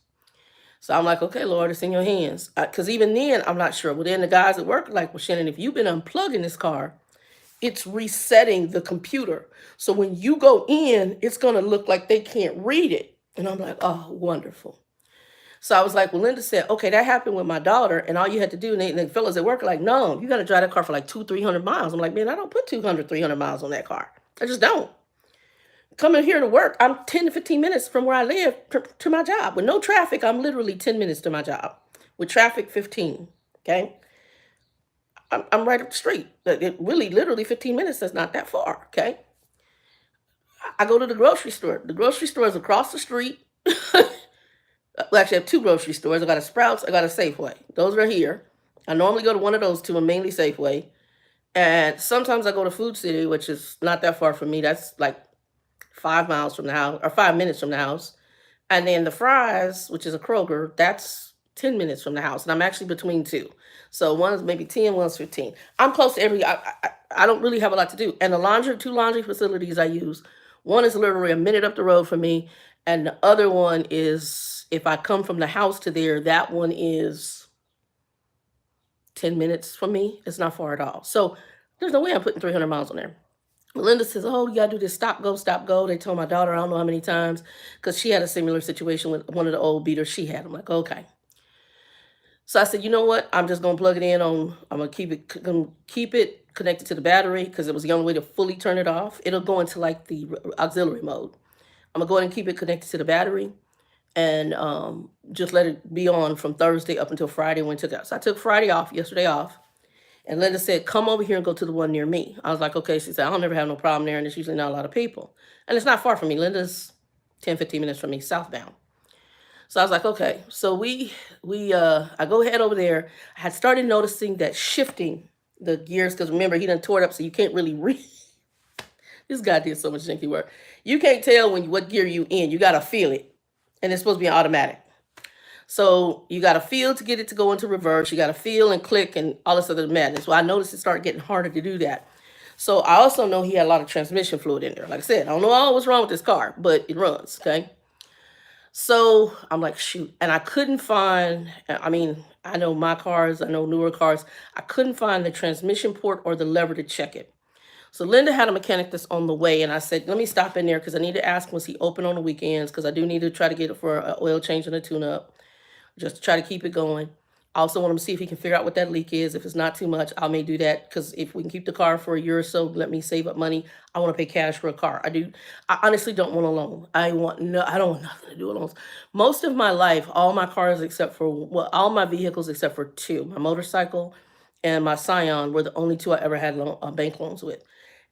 So I'm like, "Okay, Lord, it's in your hands." Because even then, I'm not sure. Well, then the guys at work are like, "Well, Shannon, if you've been unplugging this car, it's resetting the computer. So when you go in, it's going to look like they can't read it." And I'm like, "Oh, wonderful." So I was like, well, Linda said, "Okay, that happened with my daughter. And all you had to do," and the fellas at work are like, "No, you got to drive that car for like 200-300 miles." I'm like, "Man, I don't put 200-300 miles on that car. I just don't. Coming here to work, I'm 10 to 15 minutes from where I live to my job. With no traffic, I'm literally 10 minutes to my job. With traffic, 15. Okay? I'm right up the street. It really, literally 15 minutes. That's not that far. Okay? I go to the grocery store. The grocery store is across the street. Well, actually, I have two grocery stores. I got a Sprouts, I got a Safeway. Those are here. I normally go to one of those two, and mainly Safeway. And sometimes I go to Food City, which is not that far from me. That's like 5 miles from the house, or 5 minutes from the house. And then the Fries, which is a Kroger, that's 10 minutes from the house. And I'm actually between two. So one's maybe 10, one's 15. I'm close to every, I don't really have a lot to do. And the two laundry facilities I use, one is literally a minute up the road from me. And the other one is, if I come from the house to there, that one is 10 minutes from me. It's not far at all. So there's no way I'm putting 300 miles on there. Melinda says, "Oh, you gotta do this stop, go, stop, go." They told my daughter, I don't know how many times, because she had a similar situation with one of the old beaters she had. I'm like, okay. So I said, you know what? I'm just gonna plug it in on. I'm gonna keep it connected to the battery, because it was the only way to fully turn it off. It'll go into like the auxiliary mode. I'm gonna go ahead and keep it connected to the battery, and just let it be on from Thursday up until Friday when it took out. So I took Friday off, yesterday off. And Linda said, come over here and go to the one near me. I was like, okay. She said, I'll never have no problem there. And there's usually not a lot of people. And it's not far from me. Linda's 10, 15 minutes from me, southbound. So I was like, okay. So I go head over there. I had started noticing that shifting the gears, because remember, he done tore it up, so you can't really read. This guy did so much janky work. You can't tell what gear you in. You got to feel it. And it's supposed to be automatic. So you got to feel to get it to go into reverse. You got to feel and click and all this other madness. Well, I noticed it started getting harder to do that. So I also know he had a lot of transmission fluid in there. Like I said, I don't know all what's wrong with this car, but it runs, okay? So I'm like, shoot. And I couldn't find, I mean, I know my cars, I know newer cars. I couldn't find the transmission port or the lever to check it. So Linda had a mechanic that's on the way, and I said, let me stop in there because I need to ask, was he open on the weekends? Because I do need to try to get it for an oil change and a tune-up, just to try to keep it going. I also want him to see if he can figure out what that leak is. If it's not too much, I may do that, because if we can keep the car for a year or so, let me save up money. I want to pay cash for a car. I honestly don't want a loan. I don't want nothing to do with loans. Most of my life, all my cars except for, well, all my vehicles except for two, my motorcycle and my Scion, were the only two I ever had bank loans with.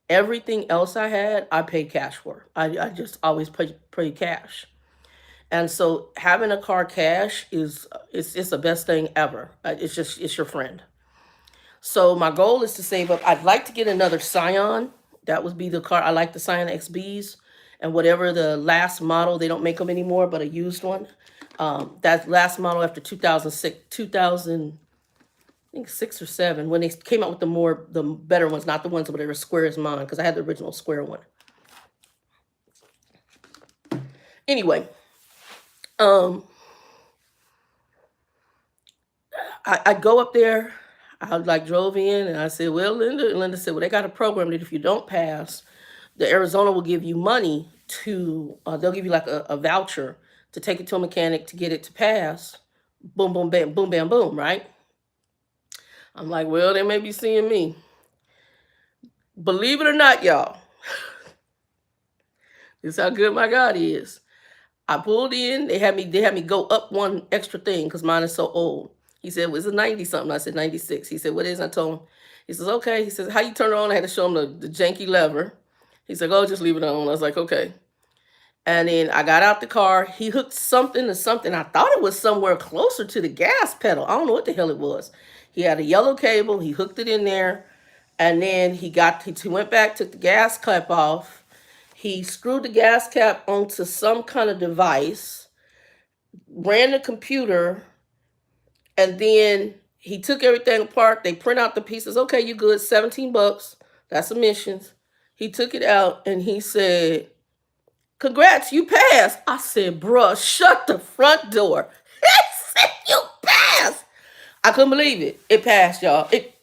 Everything else I had, I paid cash for. I just always paid cash. And so having a car cash it's the best thing ever. It's your friend. So my goal is to save up. I'd like to get another Scion. That would be the car. I like the Scion XBs, and whatever the last model, they don't make them anymore, but a used one. That last model after 2006, 2000, I think 6 or 7, when they came out with the better ones, not the ones where they were square as mine, because I had the original square one. Anyway, I go up there. I like drove in and I said, well, Linda. And Linda said, well, they got a program that if you don't pass, the Arizona will give you money to, they'll give you like a voucher to take it to a mechanic to get it to pass. Boom, boom, bam, boom, bam, boom, right? I'm like, well, they may be seeing me. Believe it or not, y'all, this is how good my God is. I pulled in. They had me go up one extra thing because mine is so old. He said, well, it's a 90 something. I said 96. He said, what is it? I told him. He says, okay. He says, how you turn it on? I had to show him the janky lever. He's like, oh, just leave it on. I was like, okay. And then I got out the car. He hooked something to something. I thought it was somewhere closer to the gas pedal. I don't know what the hell it was. He had a yellow cable. He hooked it in there. And then he went back, took the gas cap off. He screwed the gas cap onto some kind of device, ran the computer, and then he took everything apart. They print out the pieces. Okay, you good, $17. That's emissions. He took it out and he said, congrats, you passed. I said, bruh, shut the front door. He said, you passed. I couldn't believe it. It passed, y'all. It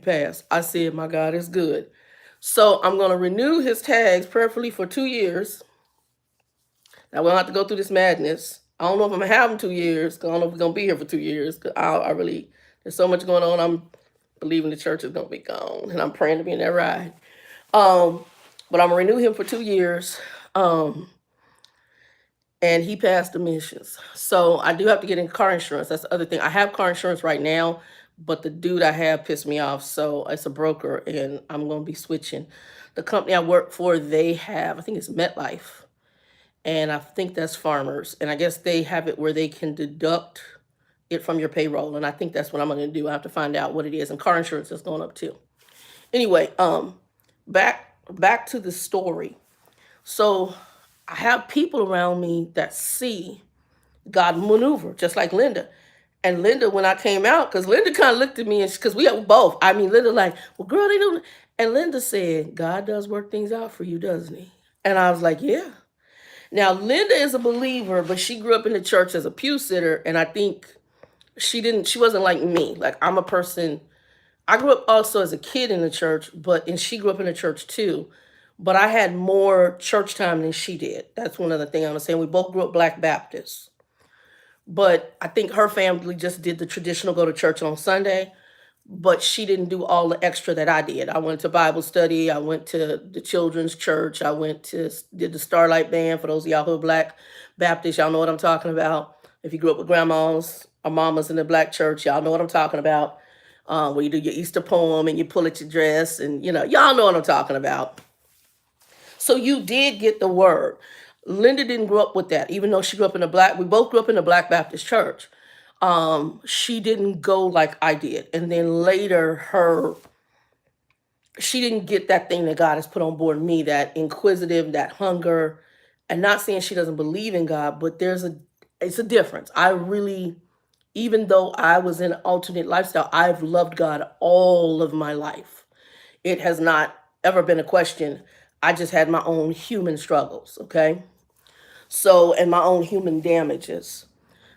passed. I said, my God, it's good. So I'm going to renew his tags, prayerfully for 2 years. Now we don't have to go through this madness. I don't know if I'm going to have him 2 years, because I don't know if we're going to be here for 2 years. Cause I really, there's so much going on. I'm believing the church is going to be gone, and I'm praying to be in that ride. But I'm going to renew him for 2 years. And he passed the missions. So I do have to get in car insurance. That's the other thing. I have car insurance right now, but the dude I have pissed me off. So it's a broker, and I'm going to be switching The company I work for, they have, I think it's MetLife, and I think that's Farmers, and I guess they have it where they can deduct it from your payroll, and I think that's what I'm going to do. I have to find out what it is, and car insurance is going up too. Anyway, back to the story. So I have people around me that see God maneuver, just like Linda. And Linda, when I came out, because Linda kind of looked at me, and because we have both. I mean, Linda like, well, girl, they don't. And Linda said, God does work things out for you, doesn't he? And I was like, yeah. Now, Linda is a believer, but she grew up in the church as a pew sitter, and I think she wasn't like me. Like, I'm a person, I grew up also as a kid in the church, and she grew up in the church too. But I had more church time than she did. That's one other thing I'm saying. We both grew up Black Baptists. But I think her family just did the traditional go to church on Sunday, but she didn't do all the extra that I did. I went to Bible study, I went to the children's church, did the Starlight Band. For those of y'all who are Black Baptists, y'all know what I'm talking about. If you grew up with grandmas or mamas in the Black church, y'all know what I'm talking about. Where you do your Easter poem and you pull at your dress, and y'all know what I'm talking about. So you did get the word. Linda didn't grow up with that, even though she grew up we both grew up in a Black Baptist church. She didn't go like I did. And then later she didn't get that thing that God has put on board me, that inquisitive, that hunger. And not saying she doesn't believe in God, but it's a difference. Even though I was in an alternate lifestyle, I've loved God all of my life. It has not ever been a question. I just had my own human struggles, okay? So, and my own human damages.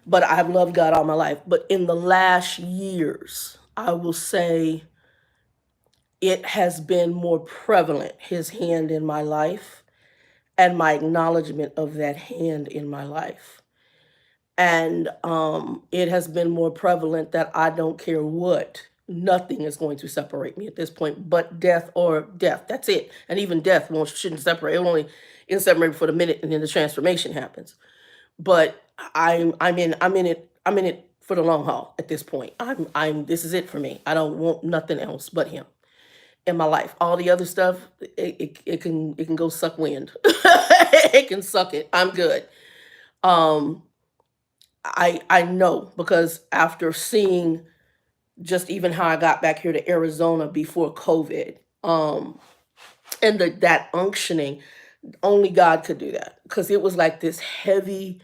But I've loved God all my life. But in the last years, I will say it has been more prevalent, his hand in my life and my acknowledgement of that hand in my life. And it has been more prevalent that I don't care what. Nothing is going to separate me at this point, but death or death. That's it. And even death shouldn't separate. It'll separate for the minute, and then the transformation happens. But I'm in it for the long haul at this point. This is it for me. I don't want nothing else but him in my life. All the other stuff, it can go suck wind. It can suck it. I'm good. I know, because after seeing just even how I got back here to Arizona before COVID, and that unctioning, only God could do that, because it was like this heavy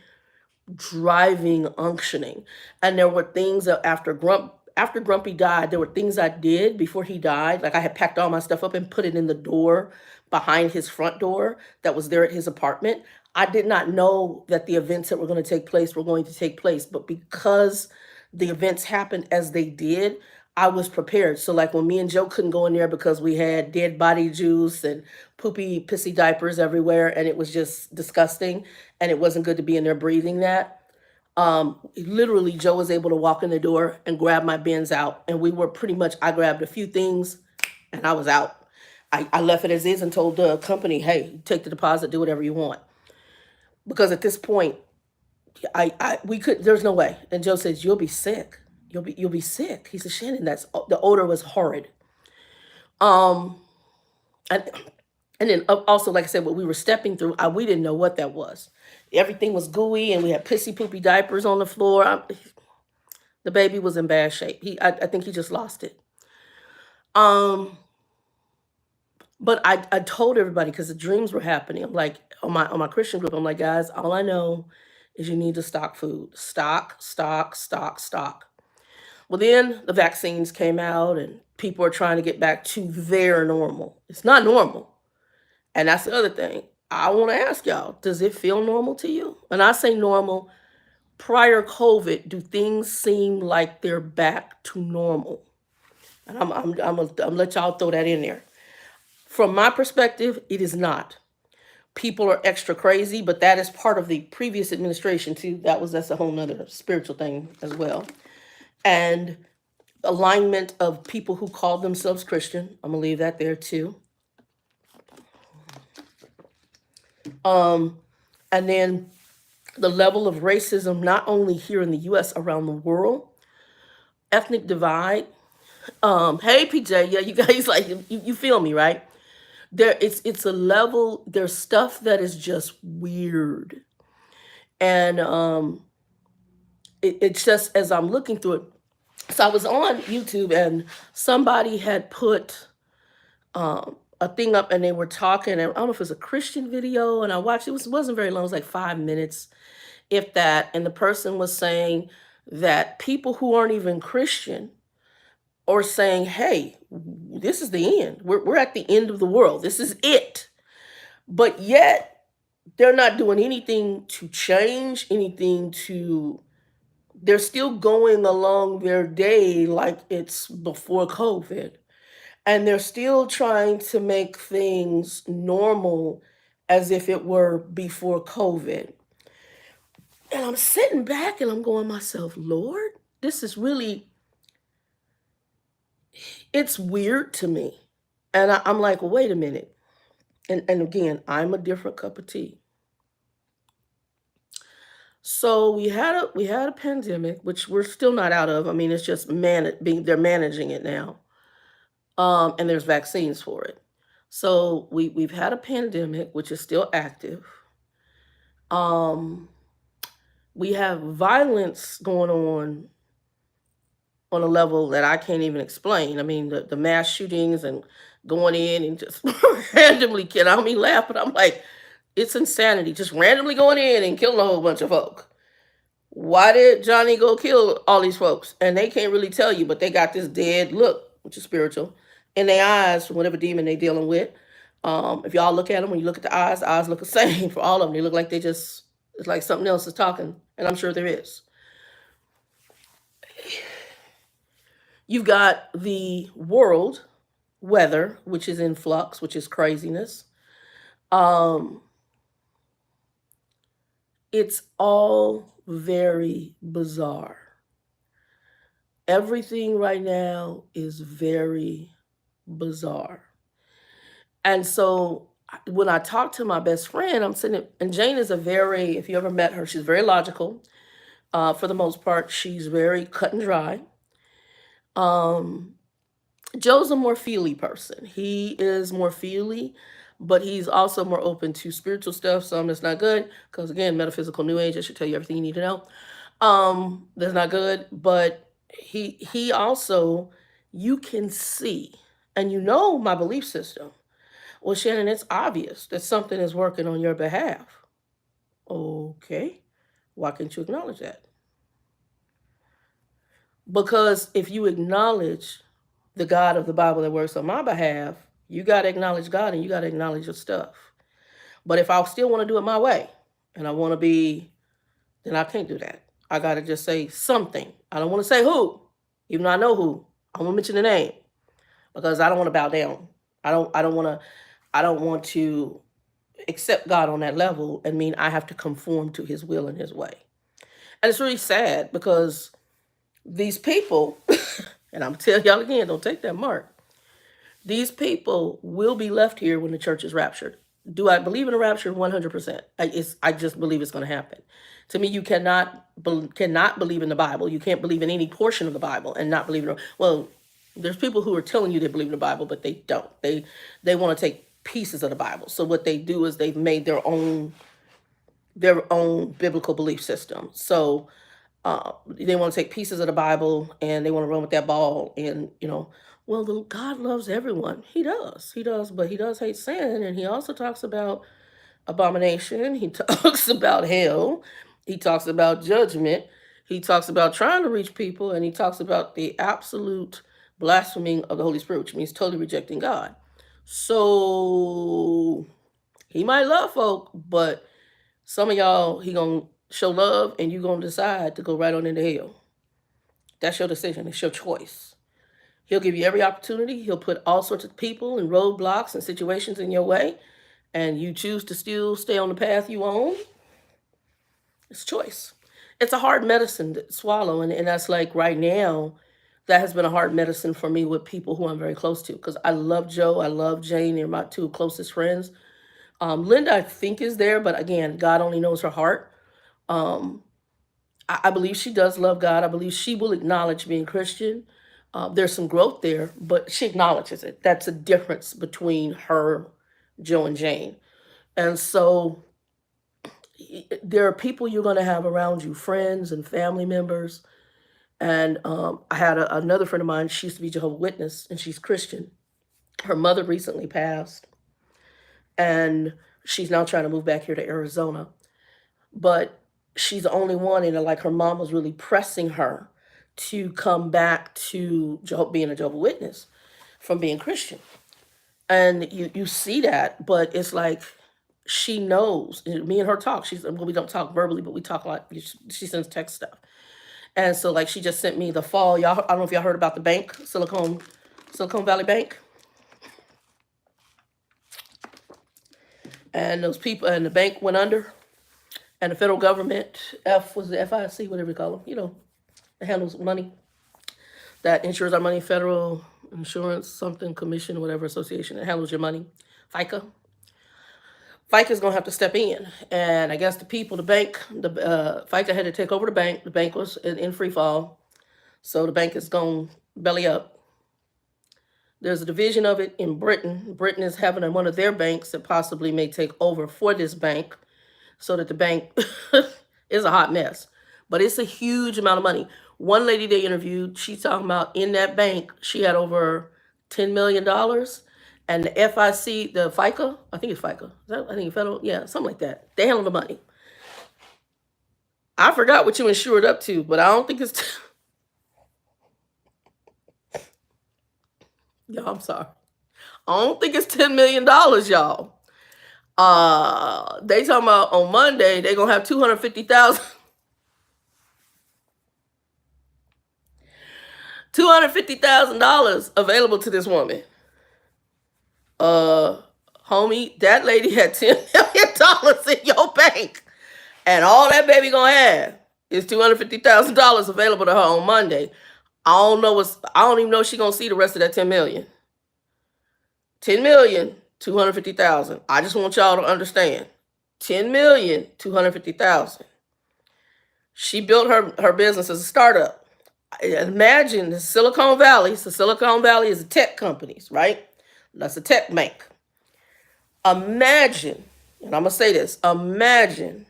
driving unctioning. And there were things that after Grumpy died, there were things I did before he died. Like I had packed all my stuff up and put it in the door behind his front door that was there at his apartment. I did not know that the events that were going to take place were going to take place, but because the events happened as they did, I was prepared. So like when me and Joe couldn't go in there because we had dead body juice and poopy, pissy diapers everywhere, and it was just disgusting, and it wasn't good to be in there breathing that. Literally, Joe was able to walk in the door and grab my bins out, and I grabbed a few things, and I was out. I left it as is and told the company, hey, take the deposit, do whatever you want. Because at this point, there's no way. And Joe says, you'll be sick. You'll be sick. He said, Shannon, the odor was horrid. And then also, like I said, what we were stepping through, we didn't know what that was. Everything was gooey, and we had pissy poopy diapers on the floor. The baby was in bad shape. I think he just lost it. But I told everybody, because the dreams were happening. I'm like, on my Christian group, I'm like, guys, all I know is you need to stock food. Stock. Well, then the vaccines came out, and people are trying to get back to their normal. It's not normal. And that's the other thing. I want to ask y'all, does it feel normal to you? And I say normal, prior COVID, do things seem like they're back to normal? And I'm gonna let y'all throw that in there. From my perspective, it is not. People are extra crazy, but that is part of the previous administration too. That's a whole nother spiritual thing as well. And alignment of people who call themselves Christian. I'm gonna leave that there too. And then the level of racism, not only here in the US, around the world, ethnic divide. Hey PJ, yeah, you guys, like, you feel me, right? It's a level, there's stuff that is just weird. And it's just as I'm looking through it. So I was on YouTube and somebody had put a thing up and they were talking, and I don't know if it was a Christian video, and I watched it. Wasn't very long, it was like 5 minutes, if that. And the person was saying that people who aren't even Christian are saying, hey, this is the end. We're at the end of the world. This is it. But yet they're not doing anything to change anything to, they're still going along their day like it's before COVID. And they're still trying to make things normal as if it were before COVID. And I'm sitting back and I'm going myself, Lord, this is really, it's weird to me. And I'm like, well, wait a minute. And again, I'm a different cup of tea. So we had a pandemic, which we're still not out of. I mean, it's just they're managing it now. And there's vaccines for it. So we've had a pandemic, which is still active. Um, we have violence going on a level that I can't even explain. I mean, the mass shootings and going in and just randomly killing. I don't mean laugh, but I'm like, it's insanity. Just randomly going in and killing a whole bunch of folk. Why did Johnny go kill all these folks? And they can't really tell you, but they got this dead look, which is spiritual, in their eyes from whatever demon they dealing with. If y'all look at them, when you look at the eyes look the same for all of them. They look like they just, it's like something else is talking, and I'm sure there is. You've got the world weather, which is in flux, which is craziness. Um, it's all very bizarre. Everything right now is very bizarre. And so when I talk to my best friend, I'm sitting, and Jane is a very, if you ever met her, she's very logical. For the most part, she's very cut and dry. Um, Joe's a more feely person. He is more feely, but he's also more open to spiritual stuff. Some that's not good, because again, metaphysical new age, I should tell you everything you need to know. That's not good. But he also, you can see, and you know my belief system. Well, Shannon, it's obvious that something is working on your behalf. Okay, why can't you acknowledge that? Because if you acknowledge the God of the Bible that works on my behalf, you got to acknowledge God and you got to acknowledge your stuff. But if I still want to do it my way and I want to be, then I can't do that. I got to just say something. I don't want to say who, even though I know who. I won't mention the name because I don't want to bow down. I don't want to accept God on that level and mean I have to conform to his will and his way. And it's really sad because these people, and I'm telling y'all again, don't take that mark. These people will be left here when the church is raptured. Do I believe in a rapture? 100%. I just believe it's going to happen. To me, you cannot believe in the Bible. You can't believe in any portion of the Bible and not believe in it. Well, there's people who are telling you they believe in the Bible, but they don't. They want to take pieces of the Bible. So what they do is they've made their own biblical belief system. So they want to take pieces of the Bible and they want to run with that ball. And well, God loves everyone. He does, but he does hate sin, and he also talks about abomination. He talks about hell. He talks about judgment. He talks about trying to reach people, and he talks about the absolute blaspheming of the Holy Spirit, which means totally rejecting God. So he might love folk, but some of y'all, he gonna show love and you gonna decide to go right on into hell. That's your decision. It's your choice. He'll give you every opportunity. He'll put all sorts of people and roadblocks and situations in your way, and you choose to still stay on the path you own. It's choice. It's a hard medicine to swallow, and that's like right now, that has been a hard medicine for me with people who I'm very close to, because I love Joe, I love Jane, they're my two closest friends. Linda, I think, is there, but again, God only knows her heart. Um, I believe she does love God. I believe she will acknowledge being Christian. There's some growth there, but she acknowledges it. That's a difference between her Joe and Jane. And so there are people you're going to have around you, friends and family members. And I had another friend of mine. She used to be Jehovah's Witness, and she's Christian. Her mother recently passed, and she's now trying to move back here to Arizona. But she's the only one, and like her mom was really pressing her to come back to being a Jehovah's Witness from being Christian. And you see that, but it's like she knows. Me and her talk. We don't talk verbally, but we talk a lot. She sends text stuff. And so like she just sent me the fall. Y'all, I don't know if y'all heard about the bank, Silicon Valley Bank. And those people, and the bank went under, and the federal government, was the FIC, whatever you call them, it handles money, that insures our money, Federal Insurance something commission, whatever association that handles your money, FICA. FICA's gonna have to step in, and I guess the people, the bank, FICA had to take over the bank. The bank was in free fall, so the bank is going belly up. There's a division of it in Britain. Britain is having one of their banks that possibly may take over for this bank, so that the bank is a hot mess. But it's a huge amount of money. One lady they interviewed, she's talking about in that bank, she had over $10 million. And the FIC, the FICA, I think it's FICA. I think federal, yeah, something like that. They handle the money. I forgot what you insured up to, but I don't think it's... Y'all, I'm sorry. I don't think it's $10 million, y'all. They talking about on Monday, they're going to have 250,000. $250,000 available to this woman. Homie, that lady had $10 million in your bank, and all that baby gonna have is $250,000 available to her on Monday. I don't even know if she gonna see the rest of that 10 million. 10 million, 250,000. I just want y'all to understand. 10 million, 250,000. She built her business as a startup. Imagine the Silicon Valley. So Silicon Valley is a tech companies, right? That's a tech bank. Imagine, and I'm going to say this, imagine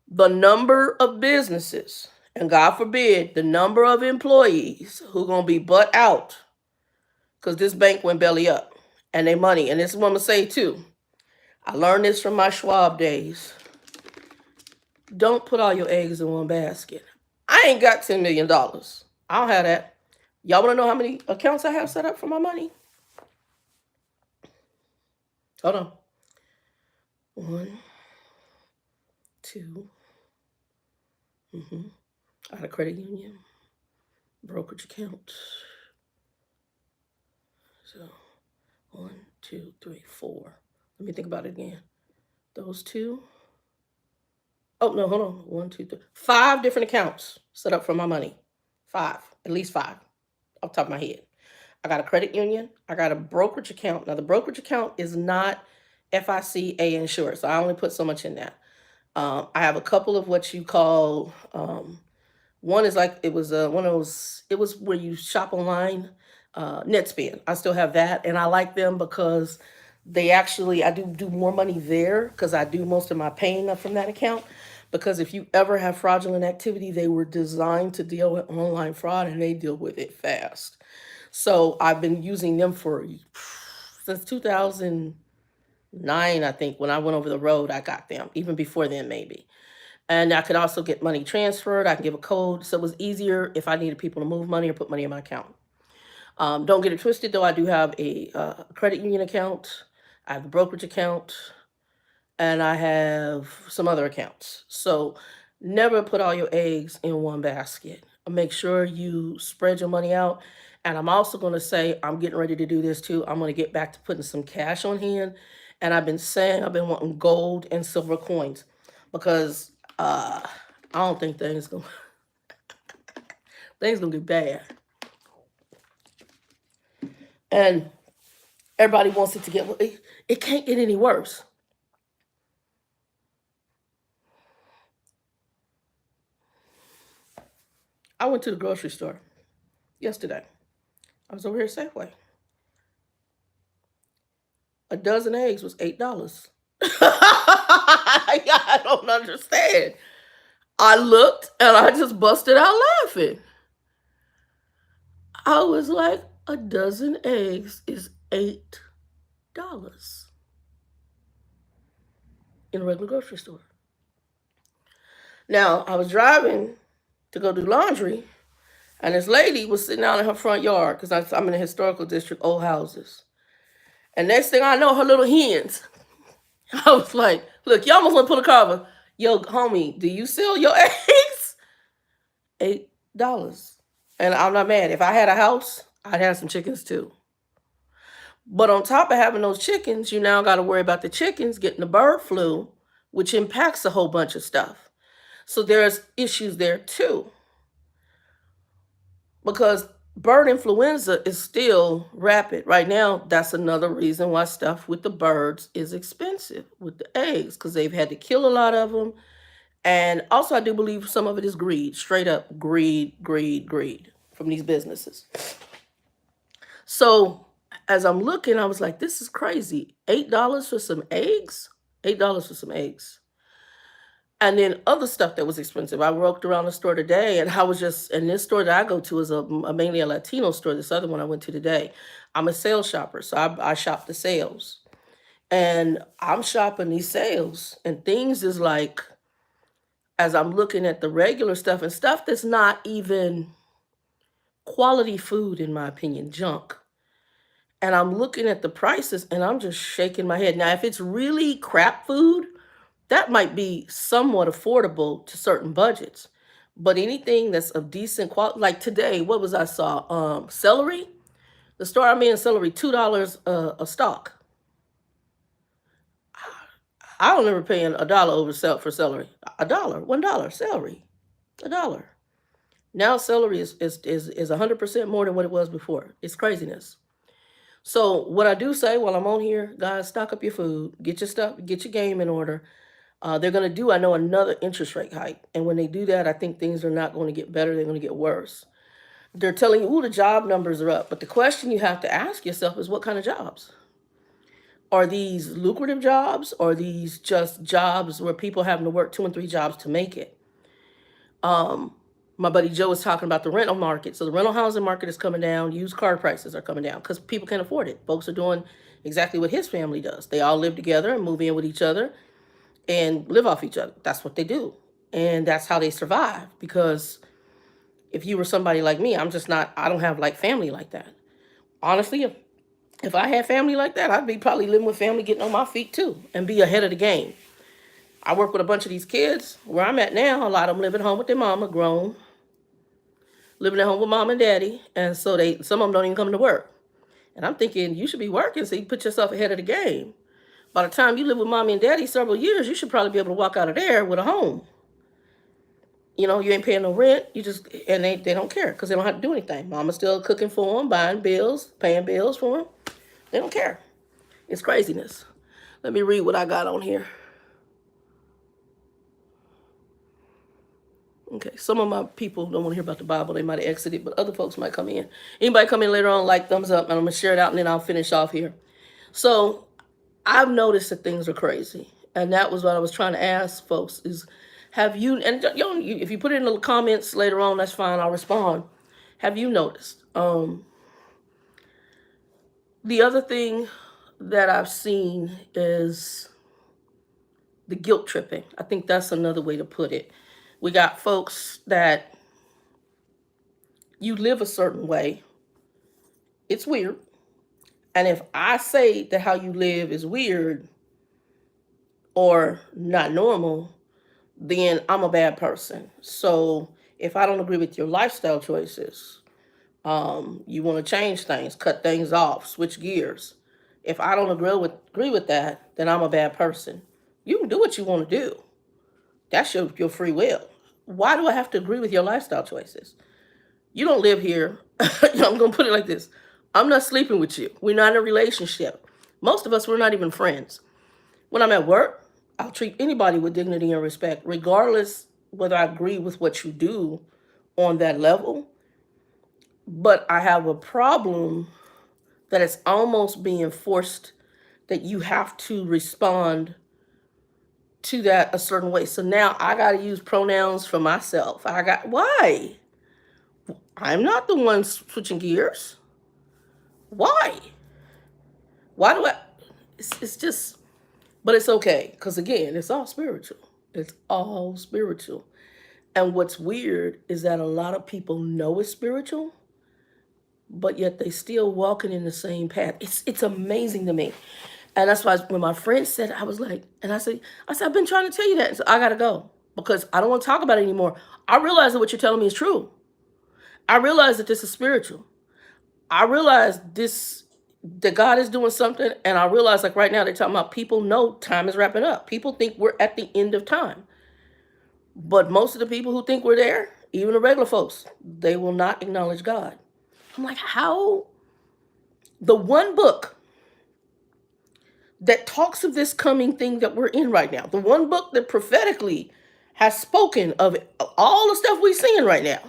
the number of businesses, and God forbid, the number of employees who are going to be butt out because this bank went belly up and they money. And this is what I'm going to say too. I learned this from my Schwab days. Don't put all your eggs in one basket. I ain't got $10 million. I don't have that. Y'all want to know how many accounts I have set up for my money? Hold on. 1, 2. I got a credit union, brokerage account. So 1, 2, 3, 4. Let me think about it again. Those two. Oh no, hold on. 1, 2, 3. 5 different accounts set up for my money. 5, at least 5, off the top of my head. I got a credit union. I got a brokerage account. Now the brokerage account is not FICA insured, so I only put so much in that. I have a couple of what you call, one is like, it was one of those, it was where you shop online, NetSpend. I still have that, and I like them because they actually, I do more money there because I do most of my paying up from that account. Because if you ever have fraudulent activity, they were designed to deal with online fraud, and they deal with it fast. So I've been using them since 2009, I think. When I went over the road, I got them. Even before then, maybe. And I could also get money transferred. I can give a code. So it was easier if I needed people to move money or put money in my account. Don't get it twisted, though. I do have a credit union account. I have a brokerage account. And I have some other accounts. So never put all your eggs in one basket. Make sure you spread your money out. And I'm also going to say, I'm getting ready to do this too. I'm going to get back to putting some cash on hand. And I've been saying I've been wanting gold and silver coins because I don't think things gonna get bad. And everybody wants it to get, it can't get any worse. I went to the grocery store yesterday. I was over here at Safeway. A dozen eggs was $8. I don't understand. I looked and I just busted out laughing. I was like, a dozen eggs is $8 in a regular grocery store. Now, I was driving to go do laundry, and this lady was sitting out in her front yard because I'm in a historical district, old houses. And next thing I know, her little hens. I was like, look, you almost want to pull a cover. Yo, homie, do you sell your eggs? $8. And I'm not mad. If I had a house, I'd have some chickens too. But on top of having those chickens, you now got to worry about the chickens getting the bird flu, which impacts a whole bunch of stuff. So there's issues there too. Because bird influenza is still rapid. Right now, that's another reason why stuff with the birds is expensive, with the eggs, because they've had to kill a lot of them. And also, I do believe some of it is greed, straight up greed from these businesses. So as I'm looking, I was like, this is crazy. $8 for some eggs? $8 for some eggs. And then other stuff that was expensive. I walked around the store today and I was just, and this store that I go to is mainly a Latino store. This other one I went to today. I'm a sales shopper, so I shop the sales. And I'm shopping these sales and things is like, as I'm looking at the regular stuff and stuff that's not even quality food, in my opinion, junk. And I'm looking at the prices and I'm just shaking my head. Now, if it's really crap food, that might be somewhat affordable to certain budgets. But anything that's of decent quality, like today, what was I saw? Celery. The store I'm in, celery, $2 a stalk. I don't remember paying $1 for celery. $1, celery, $1. Now celery is 100% more than what it was before. It's craziness. So what I do say while I'm on here, guys, stock up your food, get your stuff, get your game in order. They're going to do, I know, another interest rate hike. And when they do that, I think things are not going to get better. They're going to get worse. They're telling you, ooh, the job numbers are up. But the question you have to ask yourself is, what kind of jobs? Are these lucrative jobs? Or are these just jobs where people having to work 2 and 3 jobs to make it? My buddy Joe was talking about the rental market. So the rental housing market is coming down. Used car prices are coming down because people can't afford it. Folks are doing exactly what his family does. They all live together and move in with each other and live off each other. That's what they do. And that's how they survive. Because if you were somebody like me, I don't have like family like that. Honestly, if I had family like that, I'd be probably living with family, getting on my feet too, and be ahead of the game. I work with a bunch of these kids. Where I'm at now, a lot of them live at home with their mama, grown, living at home with mom and daddy. And so some of them don't even come to work. And I'm thinking, you should be working so you put yourself ahead of the game. By the time you live with mommy and daddy several years, you should probably be able to walk out of there with a home. You know, you ain't paying no rent. And they don't care because they don't have to do anything. Mama's still cooking for them, buying bills, paying bills for them. They don't care. It's craziness. Let me read what I got on here. Okay, some of my people don't want to hear about the Bible. They might have exited, but other folks might come in. Anybody come in later on, like, thumbs up, and I'm going to share it out, and then I'll finish off here. So I've noticed that things are crazy, and that was what I was trying to ask folks is, have you, and if you put it in the comments later on, that's fine, I'll respond. Have you noticed? The other thing that I've seen is the guilt tripping. I think that's another way to put it. We got folks that you live a certain way. It's weird. And if I say that how you live is weird or not normal, then I'm a bad person. So if I don't agree with your lifestyle choices, you want to change things, cut things off, switch gears. If I don't agree with that, then I'm a bad person. You can do what you want to do. That's your free will. Why do I have to agree with your lifestyle choices? You don't live here. I'm going to put it like this. I'm not sleeping with you. We're not in a relationship. Most of us, we're not even friends. When I'm at work, I'll treat anybody with dignity and respect, regardless whether I agree with what you do on that level. But I have a problem that it's almost being forced that you have to respond to that a certain way. So now I got to use pronouns for myself. Why? I'm not the one switching gears. Why? Why do I? It's just, but it's okay. Because again, it's all spiritual. It's all spiritual. And what's weird is that a lot of people know it's spiritual, but yet they still walking in the same path. It's amazing to me. And that's why when my friend said, I was like, and I said, I've been trying to tell you that. And so I gotta go because I don't want to talk about it anymore. I realize that what you're telling me is true. I realize that this is spiritual. I realize this that God is doing something, and I realize like right now they're talking about people know time is wrapping up. People think we're at the end of time. But most of the people who think we're there, even the regular folks, they will not acknowledge God. I'm like, how? The one book that talks of this coming thing that we're in right now, the one book that prophetically has spoken of all the stuff we're seeing right now.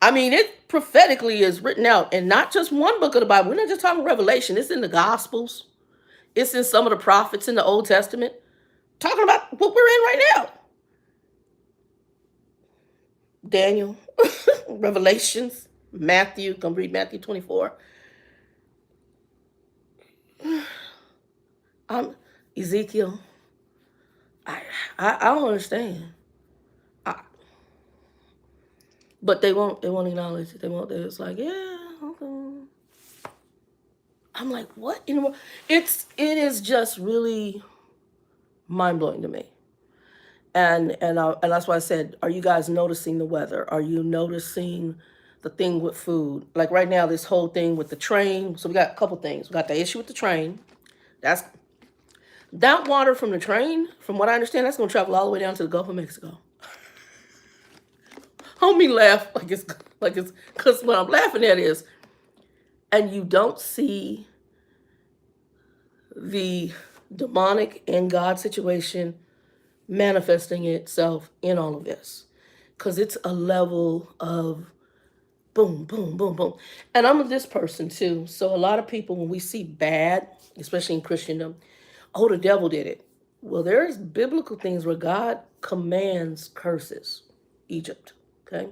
I mean, it prophetically is written out, and not just one book of the Bible. We're not just talking Revelation. It's in the Gospels. It's in some of the prophets in the Old Testament, talking about what we're in right now. Daniel, Revelations, Matthew. Come read Matthew 24. Ezekiel. I don't understand. But they won't acknowledge it. They won't. They're just like, yeah, okay. I'm like, what in the world? It is just really mind blowing to me. And that's why I said, are you guys noticing the weather? Are you noticing the thing with food? Like right now, this whole thing with the train. So we got a couple things. We got the issue with the train. That water from the train, from what I understand, that's going to travel all the way down to the Gulf of Mexico. Homie laugh like it's because what I'm laughing at is, and you don't see the demonic and God situation manifesting itself in all of this, because it's a level of boom, boom, boom, boom. And I'm this person too. So a lot of people, when we see bad, especially in Christendom, oh, the devil did it. Well, there's biblical things where God commands curses. Egypt, okay?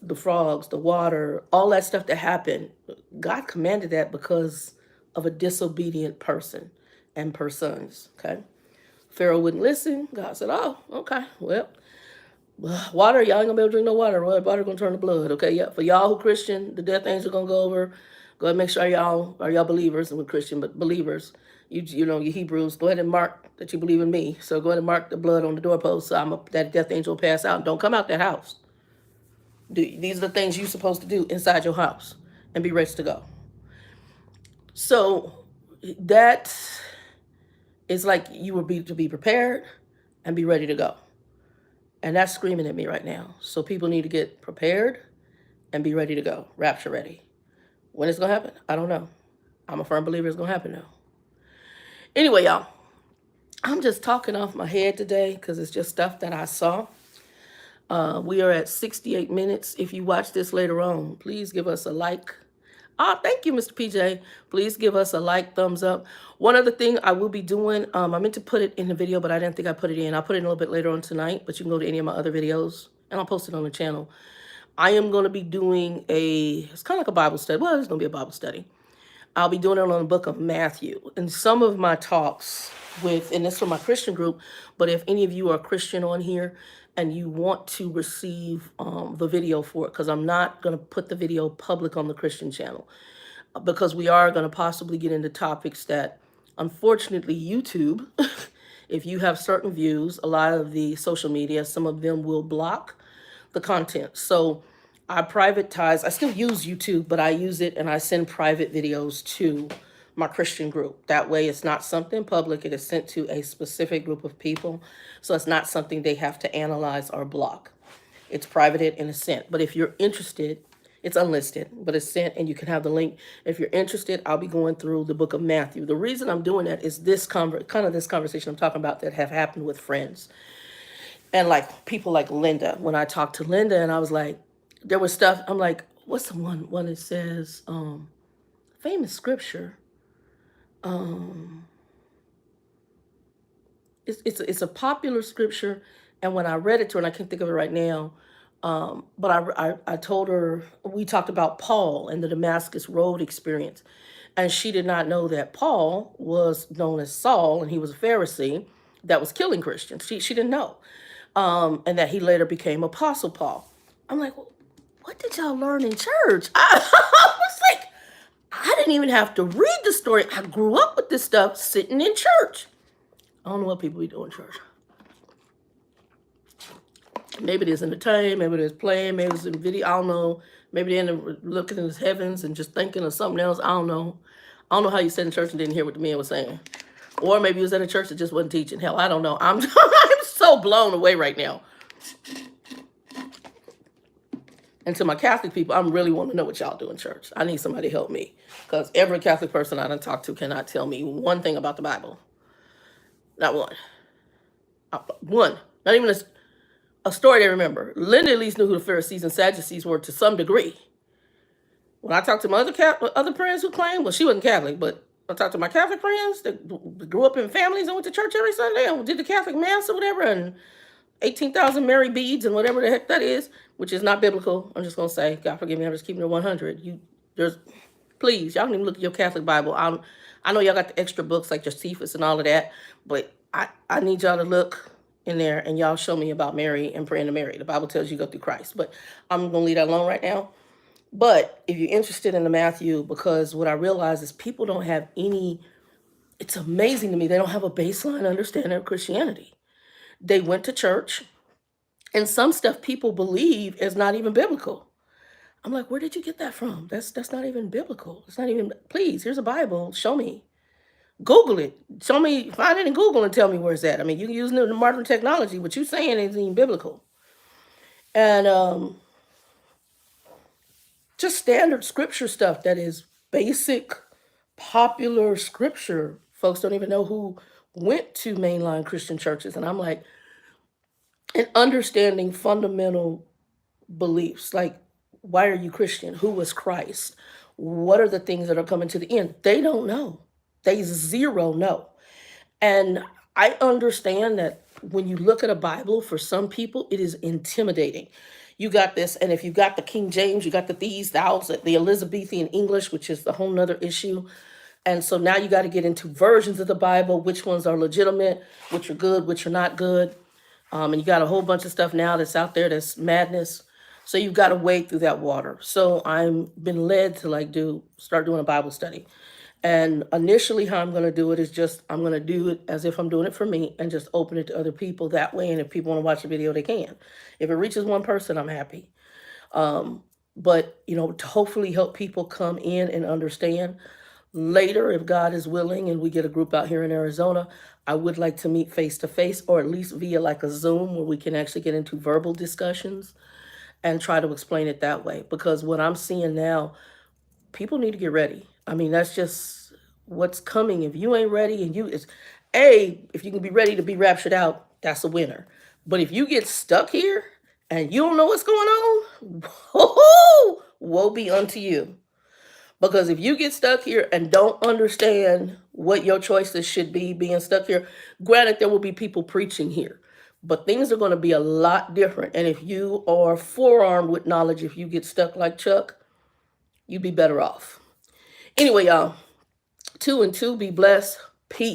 The frogs, the water, all that stuff that happened, God commanded that because of a disobedient person and persons, okay? Pharaoh wouldn't listen. God said, oh, okay, well, water, y'all ain't gonna be able to drink no water. Water gonna turn to blood, okay? Yeah, for y'all who Christian, the death angel gonna go over. Go ahead and make sure y'all are believers, and we're Christian, but believers. You know, you Hebrews, go ahead and mark that you believe in me. So go ahead and mark the blood on the doorpost so that death angel will pass out. Don't come out that house. These are the things you're supposed to do inside your house and be ready to go. So that is like you will be to be prepared and be ready to go. And that's screaming at me right now. So people need to get prepared and be ready to go. Rapture ready. When it's going to happen, I don't know. I'm a firm believer it's going to happen now. Anyway, y'all, I'm just talking off my head today because it's just stuff that I saw. We are at 68 minutes. If you watch this later on, please give us a like. Thank you, Mr. PJ. Please give us a like, thumbs up. One other thing I will be doing, I meant to put it in the video, but I didn't think I put it in. I'll put it in a little bit later on tonight, but you can go to any of my other videos, and I'll post it on the channel. I am going to be doing it's kind of like a Bible study. Well, it's going to be a Bible study. I'll be doing it on the book of Matthew. And some of my talks and this for my Christian group, but if any of you are Christian on here and you want to receive the video for it, because I'm not going to put the video public on the Christian channel, because we are going to possibly get into topics that, unfortunately, YouTube, if you have certain views, a lot of the social media, some of them will block the content. So I still use YouTube, but I use it and I send private videos to my Christian group. That way it's not something public. It is sent to a specific group of people. So it's not something they have to analyze or block. It's private and it's sent. But if you're interested, it's unlisted, but it's sent and you can have the link. If you're interested, I'll be going through the book of Matthew. The reason I'm doing that is this conversation I'm talking about that have happened with friends. And like people like Linda, when I talked to Linda and I was like, there was stuff, I'm like, what's the one that says, famous scripture? Um, it's a popular scripture, and when I read it to her, and I can't think of it right now, but I told her, we talked about Paul and the Damascus Road experience, and she did not know that Paul was known as Saul, and he was a Pharisee that was killing Christians. She didn't know, and that he later became Apostle Paul. I'm like, well, what did y'all learn in church? I was like, I didn't even have to read the story. I grew up with this stuff sitting in church. I don't know what people be doing in church. Maybe it is entertainment, maybe it is playing, maybe it's in video. I don't know. Maybe they're looking in the heavens and just thinking of something else. I don't know. I don't know how you sat in church and didn't hear what the man was saying. Or maybe you was at a church that just wasn't teaching. Hell, I don't know. I'm so blown away right now. And to my Catholic people, I really want to know what y'all do in church. I need somebody to help me. Because every Catholic person I done talked to cannot tell me one thing about the Bible. Not one. One. Not even a story they remember. Linda at least knew who the Pharisees and Sadducees were to some degree. When I talked to my other friends who claimed, well, she wasn't Catholic, but I talked to my Catholic friends that grew up in families and went to church every Sunday and did the Catholic Mass or whatever, and 18,000 Mary beads and whatever the heck that is, which is not biblical. I'm just going to say, God forgive me, I'm just keeping it 100. Please, y'all can even look at your Catholic Bible. I know y'all got the extra books like Josephus and all of that, but I need y'all to look in there and y'all show me about Mary and praying to Mary. The Bible tells you go through Christ, but I'm going to leave that alone right now. But if you're interested in the Matthew, because what I realize is people don't have any, it's amazing to me, they don't have a baseline understanding of Christianity. They went to church, and some stuff people believe is not even biblical. I'm like, where did you get that from? That's not even biblical. It's not even, please, here's a Bible, show me. Google it. Show me, find it in Google and tell me where it's at. I mean, you can use the modern technology, what you're saying isn't even biblical. And just standard scripture stuff that is basic, popular scripture. Folks don't even know who went to mainline Christian churches. And I'm like, and understanding fundamental beliefs, like, why are you Christian? Who was Christ? What are the things that are coming to the end? They don't know. They zero know. And I understand that when you look at a Bible, for some people, it is intimidating. You got this, and if you got the King James, you got the these, thous, the Elizabethan English, which is a whole nother issue. And so now you got to get into versions of the Bible, which ones are legitimate, which are good, which are not good. And you got a whole bunch of stuff now that's out there that's madness. So you've got to wade through that water. So I'm been led to start doing a Bible study. And initially how I'm going to do it is just, I'm going to do it as if I'm doing it for me and just open it to other people that way. And if people want to watch the video, they can. If it reaches one person, I'm happy. But, to hopefully help people come in and understand. Later, if God is willing and we get a group out here in Arizona, I would like to meet face to face, or at least via like a Zoom where we can actually get into verbal discussions and try to explain it that way. Because what I'm seeing now, people need to get ready. I mean, that's just what's coming. If you ain't ready and if you can be ready to be raptured out, that's a winner. But if you get stuck here and you don't know what's going on, woe be unto you. Because if you get stuck here and don't understand what your choices should be being stuck here, granted, there will be people preaching here, but things are going to be a lot different. And if you are forearmed with knowledge, if you get stuck like Chuck, you'd be better off. Anyway, y'all, 2 and 2, be blessed.